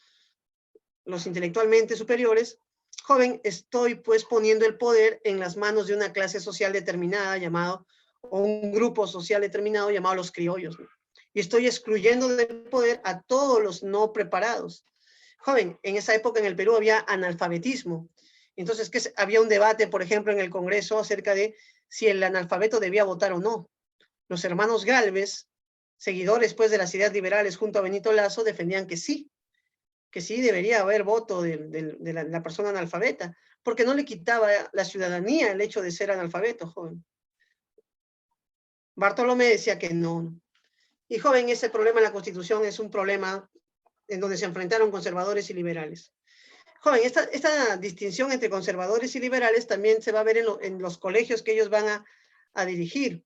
los intelectualmente superiores, joven, estoy pues poniendo el poder en las manos de una clase social determinada llamado, o un grupo social determinado llamado los criollos, ¿no? Y estoy excluyendo del poder a todos los no preparados. Joven, en esa época en el Perú había analfabetismo. Entonces, había un debate, por ejemplo, en el Congreso acerca de si el analfabeto debía votar o no. Los hermanos Gálvez, seguidores pues de las ideas liberales junto a Benito Lazo, defendían que sí debería haber voto de la persona analfabeta, porque no le quitaba la ciudadanía el hecho de ser analfabeto, joven. Bartolomé decía que no. Y joven, ese problema en la Constitución es un problema en donde se enfrentaron conservadores y liberales. Joven, esta distinción entre conservadores y liberales también se va a ver en los colegios que ellos van a dirigir.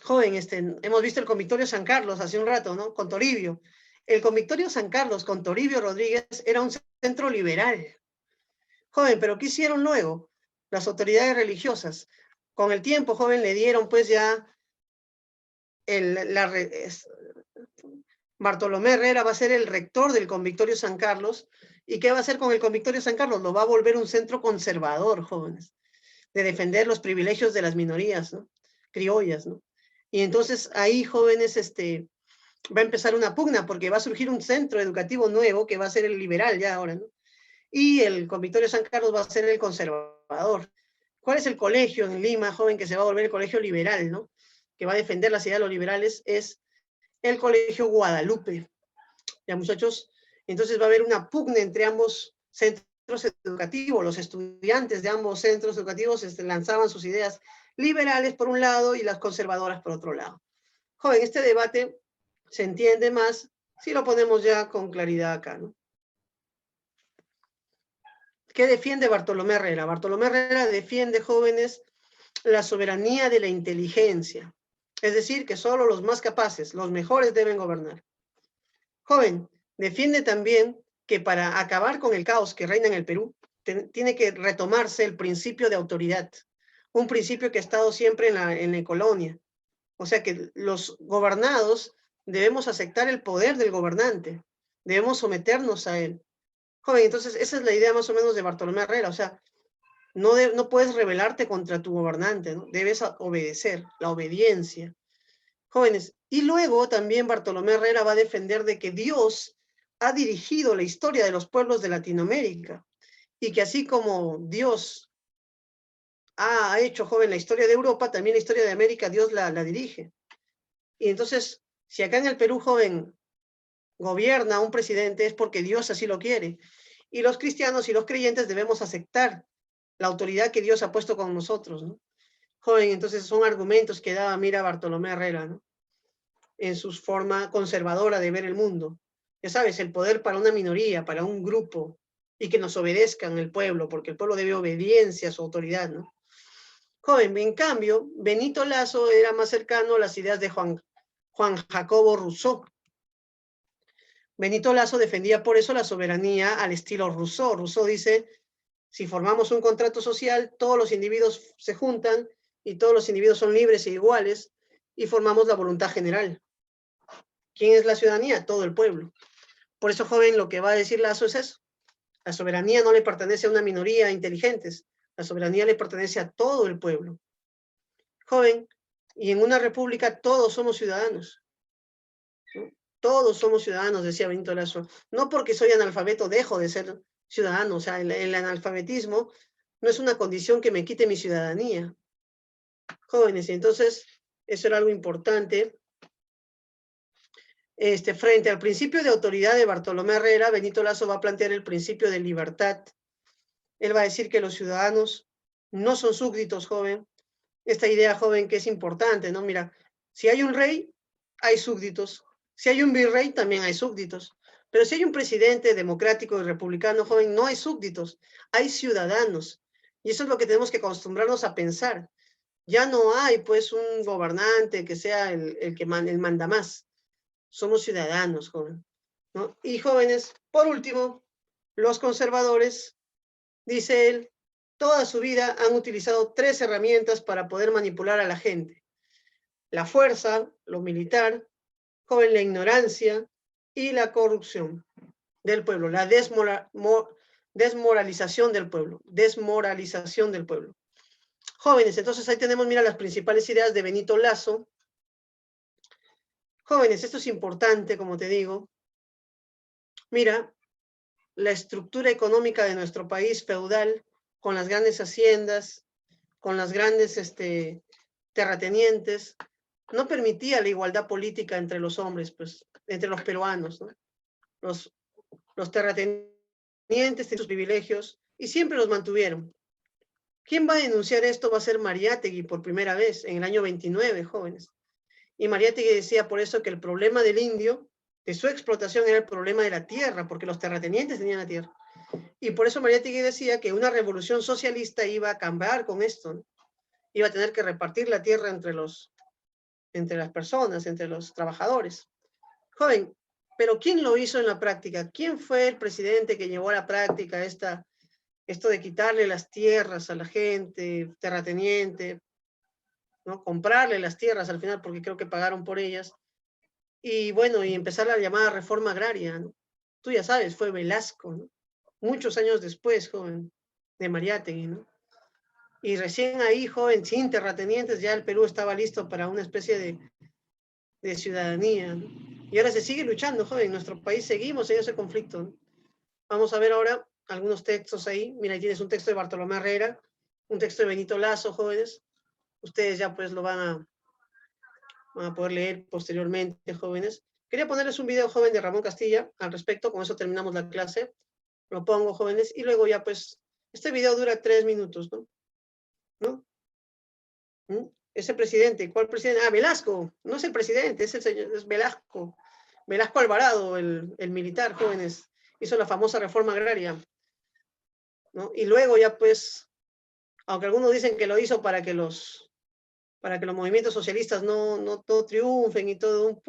Joven, hemos visto el Convictorio San Carlos hace un rato, ¿no? Con Toribio. El Convictorio San Carlos con Toribio Rodríguez era un centro liberal. Joven, pero ¿qué hicieron luego? Las autoridades religiosas. Con el tiempo, joven, le dieron pues ya Bartolomé Herrera va a ser el rector del Convictorio San Carlos. ¿Y qué va a hacer con el Convictorio San Carlos? Lo va a volver un centro conservador, jóvenes, de defender los privilegios de las minorías, ¿no? Criollas, ¿no? Y entonces ahí, jóvenes, va a empezar una pugna porque va a surgir un centro educativo nuevo que va a ser el liberal ya ahora, ¿no? Y el Convictorio San Carlos va a ser el conservador. ¿Cuál es el colegio en Lima, joven, que se va a volver el colegio liberal, ¿no? Que va a defender las ideas de los liberales? Es el Colegio Guadalupe. Ya, muchachos, entonces va a haber una pugna entre ambos centros educativos. Los estudiantes de ambos centros educativos lanzaban sus ideas liberales por un lado y las conservadoras por otro lado. Joven, este debate se entiende más si lo ponemos ya con claridad acá, ¿no? ¿Qué defiende Bartolomé Herrera? Bartolomé Herrera defiende, jóvenes, la soberanía de la inteligencia. Es decir, que solo los más capaces, los mejores deben gobernar. Joven, defiende también que para acabar con el caos que reina en el Perú, tiene que retomarse el principio de autoridad, un principio que ha estado siempre en la colonia. O sea que los gobernados debemos aceptar el poder del gobernante, debemos someternos a él. Joven, entonces esa es la idea más o menos de Bartolomé Herrera, o sea, no puedes rebelarte contra tu gobernante, ¿no? Debes obedecer, la obediencia. Jóvenes, y luego también Bartolomé Herrera va a defender de que Dios ha dirigido la historia de los pueblos de Latinoamérica y que así como Dios ha hecho, joven, la historia de Europa, también la historia de América Dios la dirige. Y entonces, si acá en el Perú, joven, gobierna un presidente es porque Dios así lo quiere. Y los cristianos y los creyentes debemos aceptar la autoridad que Dios ha puesto con nosotros, ¿no? Joven, entonces son argumentos que daba, mira, Bartolomé Herrera, ¿no? En su forma conservadora de ver el mundo. Ya sabes, el poder para una minoría, para un grupo, y que nos obedezcan el pueblo, porque el pueblo debe obediencia a su autoridad, ¿no? Joven, en cambio, Benito Lazo era más cercano a las ideas de Juan Jacobo Rousseau. Benito Lazo defendía por eso la soberanía al estilo Rousseau. Rousseau dice, si formamos un contrato social, todos los individuos se juntan y todos los individuos son libres e iguales y formamos la voluntad general. ¿Quién es la ciudadanía? Todo el pueblo. Por eso, joven, lo que va a decir Lazo es eso. La soberanía no le pertenece a una minoría de inteligentes. La soberanía le pertenece a todo el pueblo. Joven, y en una república todos somos ciudadanos, ¿no? Todos somos ciudadanos, decía Benito Lazo. No porque soy analfabeto dejo de ser ciudadano. O sea, el analfabetismo no es una condición que me quite mi ciudadanía. Jóvenes, y entonces eso era algo importante. Frente al principio de autoridad de Bartolomé Herrera, Benito Lazo va a plantear el principio de libertad. Él va a decir que los ciudadanos no son súbditos, joven. Esta idea, joven, que es importante, ¿no? Mira, si hay un rey, hay súbditos. Si hay un virrey, también hay súbditos. Pero si hay un presidente democrático y republicano, joven, no hay súbditos, hay ciudadanos. Y eso es lo que tenemos que acostumbrarnos a pensar. Ya no hay, pues, un gobernante que sea el manda más. Somos ciudadanos, joven, ¿no? Y jóvenes, por último, los conservadores, dice él, toda su vida han utilizado 3 herramientas para poder manipular a la gente. La fuerza, lo militar, joven, la ignorancia y la corrupción del pueblo, la desmoralización del pueblo, desmoralización del pueblo. Jóvenes, entonces ahí tenemos, mira, las principales ideas de Benito Lazo. Jóvenes, esto es importante, como te digo. Mira, la estructura económica de nuestro país feudal, con las grandes haciendas, con las grandes terratenientes, no permitía la igualdad política entre los hombres, pues, entre los peruanos, ¿no? Los terratenientes tienen sus privilegios y siempre los mantuvieron. ¿Quién va a denunciar esto? Va a ser Mariátegui por primera vez, en el año 29, jóvenes. Y Mariátegui decía por eso que el problema del indio, de su explotación, era el problema de la tierra, porque los terratenientes tenían la tierra. Y por eso Mariátegui decía que una revolución socialista iba a acabar con esto, ¿no? Iba a tener que repartir la tierra entre las personas, entre los trabajadores. Joven, pero ¿quién lo hizo en la práctica? ¿Quién fue el presidente que llevó a la práctica esto de quitarle las tierras a la gente, terrateniente, ¿no? Comprarle las tierras al final, porque creo que pagaron por ellas, y bueno, y empezar la llamada reforma agraria, ¿no? Tú ya sabes, fue Velasco, ¿no? Muchos años después, joven, de Mariátegui, ¿no? Y recién ahí, joven, sin terratenientes, ya el Perú estaba listo para una especie de ciudadanía, ¿no? Y ahora se sigue luchando, joven, en nuestro país seguimos en ese conflicto, ¿no? Vamos a ver ahora algunos textos ahí. Mira, ahí tienes un texto de Bartolomé Herrera, un texto de Benito Lazo, jóvenes. Ustedes ya pues lo van a poder leer posteriormente, jóvenes. Quería ponerles un video, joven, de Ramón Castilla al respecto. Con eso terminamos la clase. Lo pongo, jóvenes, y luego ya pues, este video dura 3 minutos, ¿no? Ese presidente, ¿cuál presidente? Ah, Velasco, no es el presidente, es el señor, es Velasco. Velasco Alvarado, el militar, jóvenes, hizo la famosa reforma agraria, ¿no? Y luego ya pues, aunque algunos dicen que lo hizo para que los movimientos socialistas no triunfen y todo,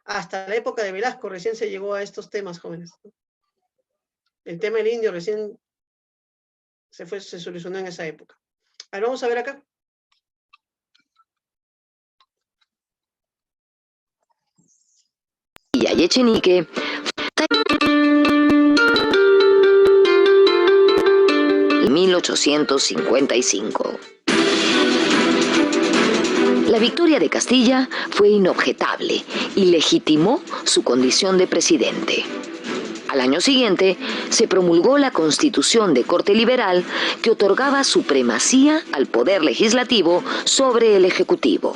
hasta la época de Velasco recién se llegó a estos temas, jóvenes. El tema del indio recién se solucionó en esa época. A ver, vamos a ver acá. Y Echenique, 1855. La victoria de Castilla fue inobjetable y legitimó su condición de presidente. Al año siguiente, se promulgó la Constitución de corte liberal que otorgaba supremacía al poder legislativo sobre el ejecutivo.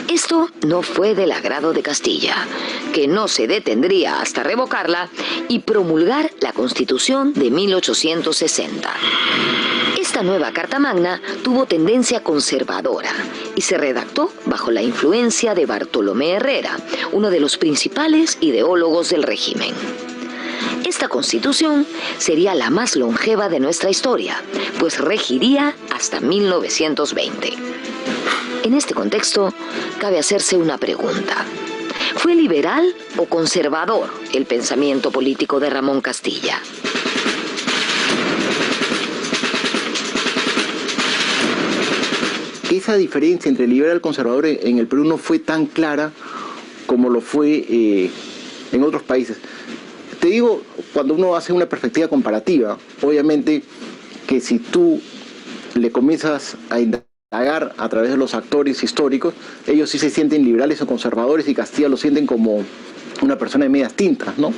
Esto no fue del agrado de Castilla, que no se detendría hasta revocarla y promulgar la Constitución de 1860. Esta nueva Carta Magna tuvo tendencia conservadora y se redactó bajo la influencia de Bartolomé Herrera, uno de los principales ideólogos del régimen. Esta Constitución sería la más longeva de nuestra historia, pues regiría hasta 1920. En este contexto, cabe hacerse una pregunta. ¿Fue liberal o conservador el pensamiento político de Ramón Castilla? Esa diferencia entre liberal y conservador en el Perú no fue tan clara como lo fue en otros países. Te digo, cuando uno hace una perspectiva comparativa, obviamente que si tú le comienzas a indagar a través de los actores históricos, ellos sí se sienten liberales o conservadores y Castilla lo sienten como una persona de medias tintas, ¿no?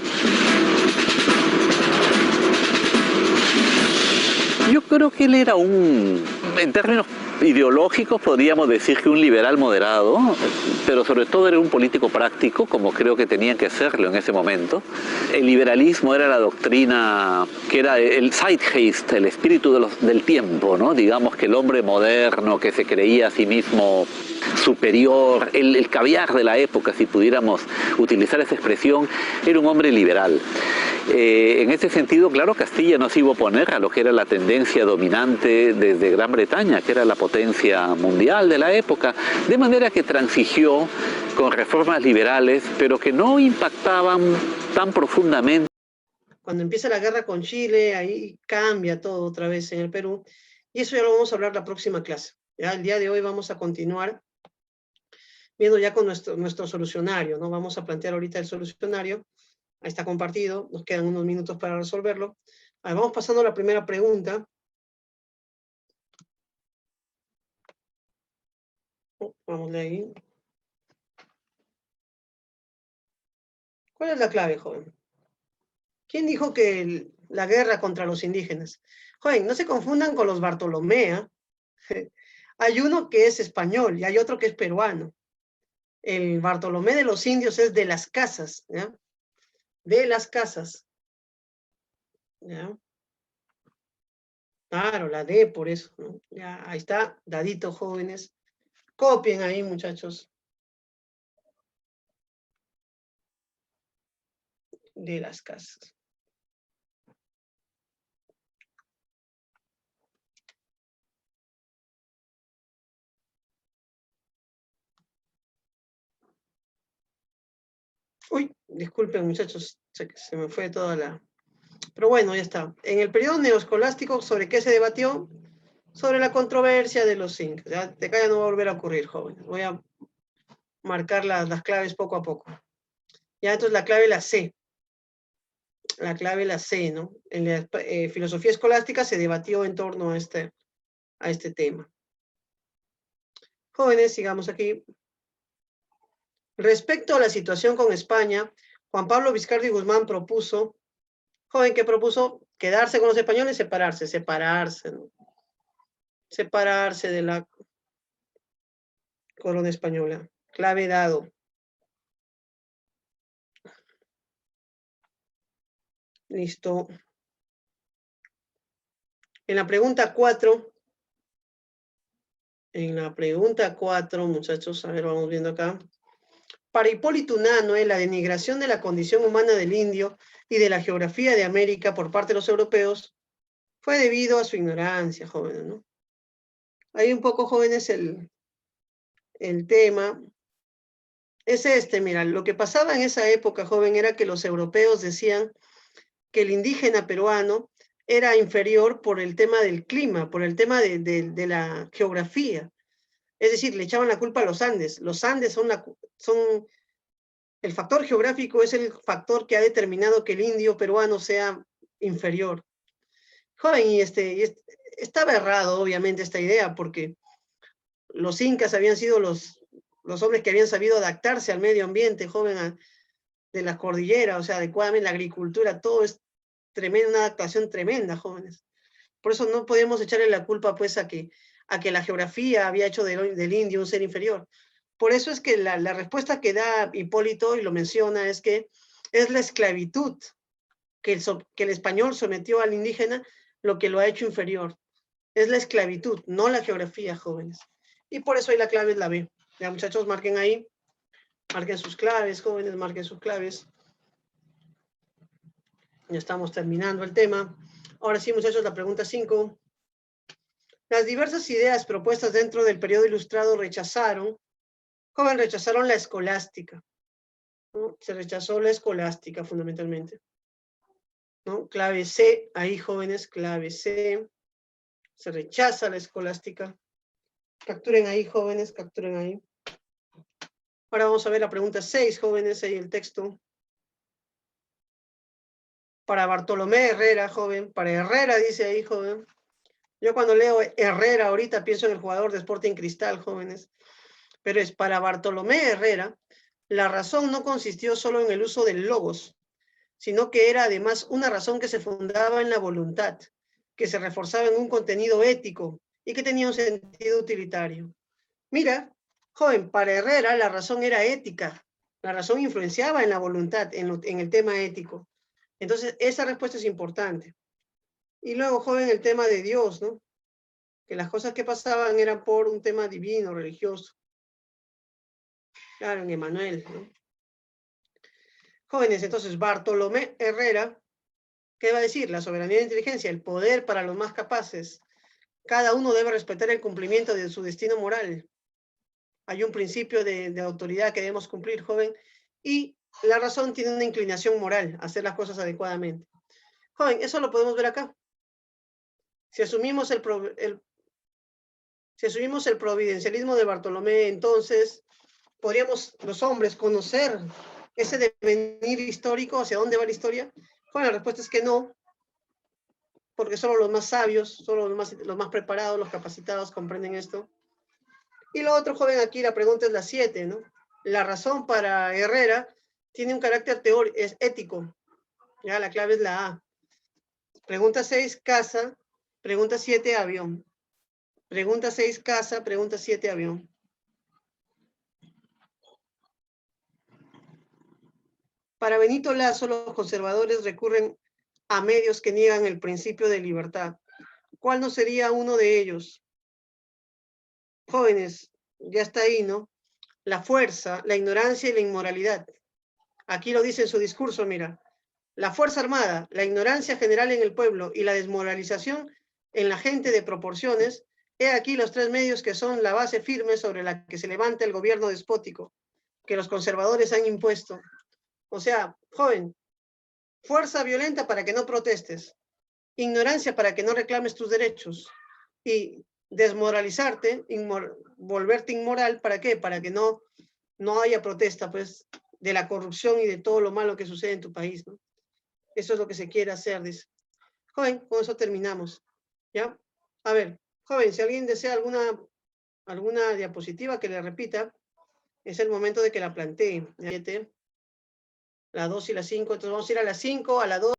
Yo creo que él era en términos ideológicos podríamos decir que un liberal moderado, pero sobre todo era un político práctico, como creo que tenían que serlo en ese momento. El liberalismo era la doctrina que era el Zeitgeist, el espíritu del tiempo, ¿no? Digamos que el hombre moderno que se creía a sí mismo superior, el caviar de la época, si pudiéramos utilizar esa expresión, era un hombre liberal. En ese sentido, claro, Castilla no se iba a oponer a lo que era la tendencia dominante desde Gran Bretaña, que era la potencia mundial de la época, de manera que transigió con reformas liberales, pero que no impactaban tan profundamente. Cuando empieza la guerra con Chile, ahí cambia todo otra vez en el Perú, y eso ya lo vamos a hablar la próxima clase. Ya el día de hoy vamos a continuar viendo ya con nuestro solucionario, ¿no? Vamos a plantear ahorita el solucionario. Ahí está compartido, nos quedan unos minutos para resolverlo. A ver, vamos pasando a la primera pregunta. Vamos de ahí. ¿Cuál es la clave, joven? ¿Quién dijo que la guerra contra los indígenas? Joven, no se confundan con los Bartolomé. Hay uno que es español y hay otro que es peruano. El Bartolomé de los indios es de las Casas, ¿ya? De las Casas, ¿ya? Claro, la D por eso, ¿no? Ya, ahí está, dadito, jóvenes. Copien ahí, muchachos, de las casas. Uy, disculpen, muchachos, se me fue toda la... Pero bueno, ya está. En el periodo neoescolástico, ¿sobre qué se debatió? Sobre la controversia de los incas. Ya, de acá ya no va a volver a ocurrir, jóvenes. Voy a marcar las claves poco a poco. Ya, entonces la clave la C. La clave la C, ¿no? En la filosofía escolástica se debatió en torno a este tema. Jóvenes, sigamos aquí. Respecto a la situación con España, Juan Pablo Vizcardi Guzmán propuso, joven que propuso quedarse con los españoles, separarse, ¿no? Separarse de la corona española. Clave dado. Listo. En la pregunta 4, muchachos, a ver, vamos viendo acá. Para Hipólito Unanue, la denigración de la condición humana del indio y de la geografía de América por parte de los europeos fue debido a su ignorancia, jóvenes, ¿no? Ahí un poco, jóvenes, el tema es mira, lo que pasaba en esa época, joven, era que los europeos decían que el indígena peruano era inferior por el tema del clima, por el tema de la geografía. Es decir, le echaban la culpa a los Andes. Los Andes son el factor geográfico es el factor que ha determinado que el indio peruano sea inferior. Joven, y estaba errado, obviamente, esta idea, porque los incas habían sido los hombres que habían sabido adaptarse al medio ambiente, joven, de la cordillera, o sea, adecuadamente la agricultura, todo es tremenda, una adaptación tremenda, jóvenes. Por eso no podemos echarle la culpa, pues, a que la geografía había hecho del indio un ser inferior. Por eso es que la respuesta que da Hipólito, y lo menciona, es que es la esclavitud que el español sometió al indígena lo que lo ha hecho inferior. Es la esclavitud, no la geografía, jóvenes. Y por eso ahí la clave es la B. Ya, muchachos, marquen ahí. Marquen sus claves, jóvenes, marquen sus claves. Ya estamos terminando el tema. Ahora sí, muchachos, la pregunta 5. Las diversas ideas propuestas dentro del periodo ilustrado rechazaron la escolástica, ¿no? Se rechazó la escolástica fundamentalmente, ¿no? Clave C, ahí, jóvenes, clave C. Se rechaza la escolástica. Capturen ahí, jóvenes, capturen ahí. Ahora vamos a ver la pregunta 6, jóvenes, ahí el texto. Para Bartolomé Herrera, joven. Para Herrera, dice ahí, joven. Yo cuando leo Herrera ahorita pienso en el jugador de Sporting Cristal, jóvenes. Pero es para Bartolomé Herrera, la razón no consistió solo en el uso del logos, sino que era además una razón que se fundaba en la voluntad, que se reforzaba en un contenido ético y que tenía un sentido utilitario. Mira, joven, para Herrera la razón era ética, la razón influenciaba en la voluntad, en el tema ético. Entonces, esa respuesta es importante. Y luego, joven, el tema de Dios, ¿no? Que las cosas que pasaban eran por un tema divino, religioso. Claro, en Emmanuel, ¿no? Jóvenes, entonces, Bartolomé Herrera, ¿qué va a decir? La soberanía de la inteligencia, el poder para los más capaces. Cada uno debe respetar el cumplimiento de su destino moral. Hay un principio de autoridad que debemos cumplir, joven, y la razón tiene una inclinación moral, a hacer las cosas adecuadamente. Joven, eso lo podemos ver acá. Si asumimos el providencialismo de Bartolomé, entonces podríamos los hombres conocer ese devenir histórico, hacia dónde va la historia. Bueno, la respuesta es que no, porque solo los más sabios, solo los más preparados, los capacitados comprenden esto. Y lo otro, joven, aquí la pregunta es la 7, ¿no? La razón para Herrera tiene un carácter teórico, es ético. Ya, la clave es la A. Pregunta 6, casa. Pregunta 7, avión. Pregunta 6, casa. Pregunta 7, avión. Para Benito Lazo, los conservadores recurren a medios que niegan el principio de libertad. ¿cuál no sería uno de ellos? Jóvenes, ya está ahí, ¿no? La fuerza, la ignorancia y la inmoralidad. Aquí lo dice en su discurso, mira. La fuerza armada, la ignorancia general en el pueblo y la desmoralización en la gente de proporciones, he aquí los tres medios que son la base firme sobre la que se levanta el gobierno despótico que los conservadores han impuesto. O sea, joven, fuerza violenta para que no protestes, ignorancia para que no reclames tus derechos y desmoralizarte, volverte inmoral, ¿para qué? Para que no haya protesta, pues, de la corrupción y de todo lo malo que sucede en tu país, ¿no? Eso es lo que se quiere hacer, dice. Joven, con eso terminamos, ¿ya? A ver, joven, si alguien desea alguna diapositiva que le repita, es el momento de que la plantee. La 2 y la 5, entonces vamos a ir a la 5, a la 2.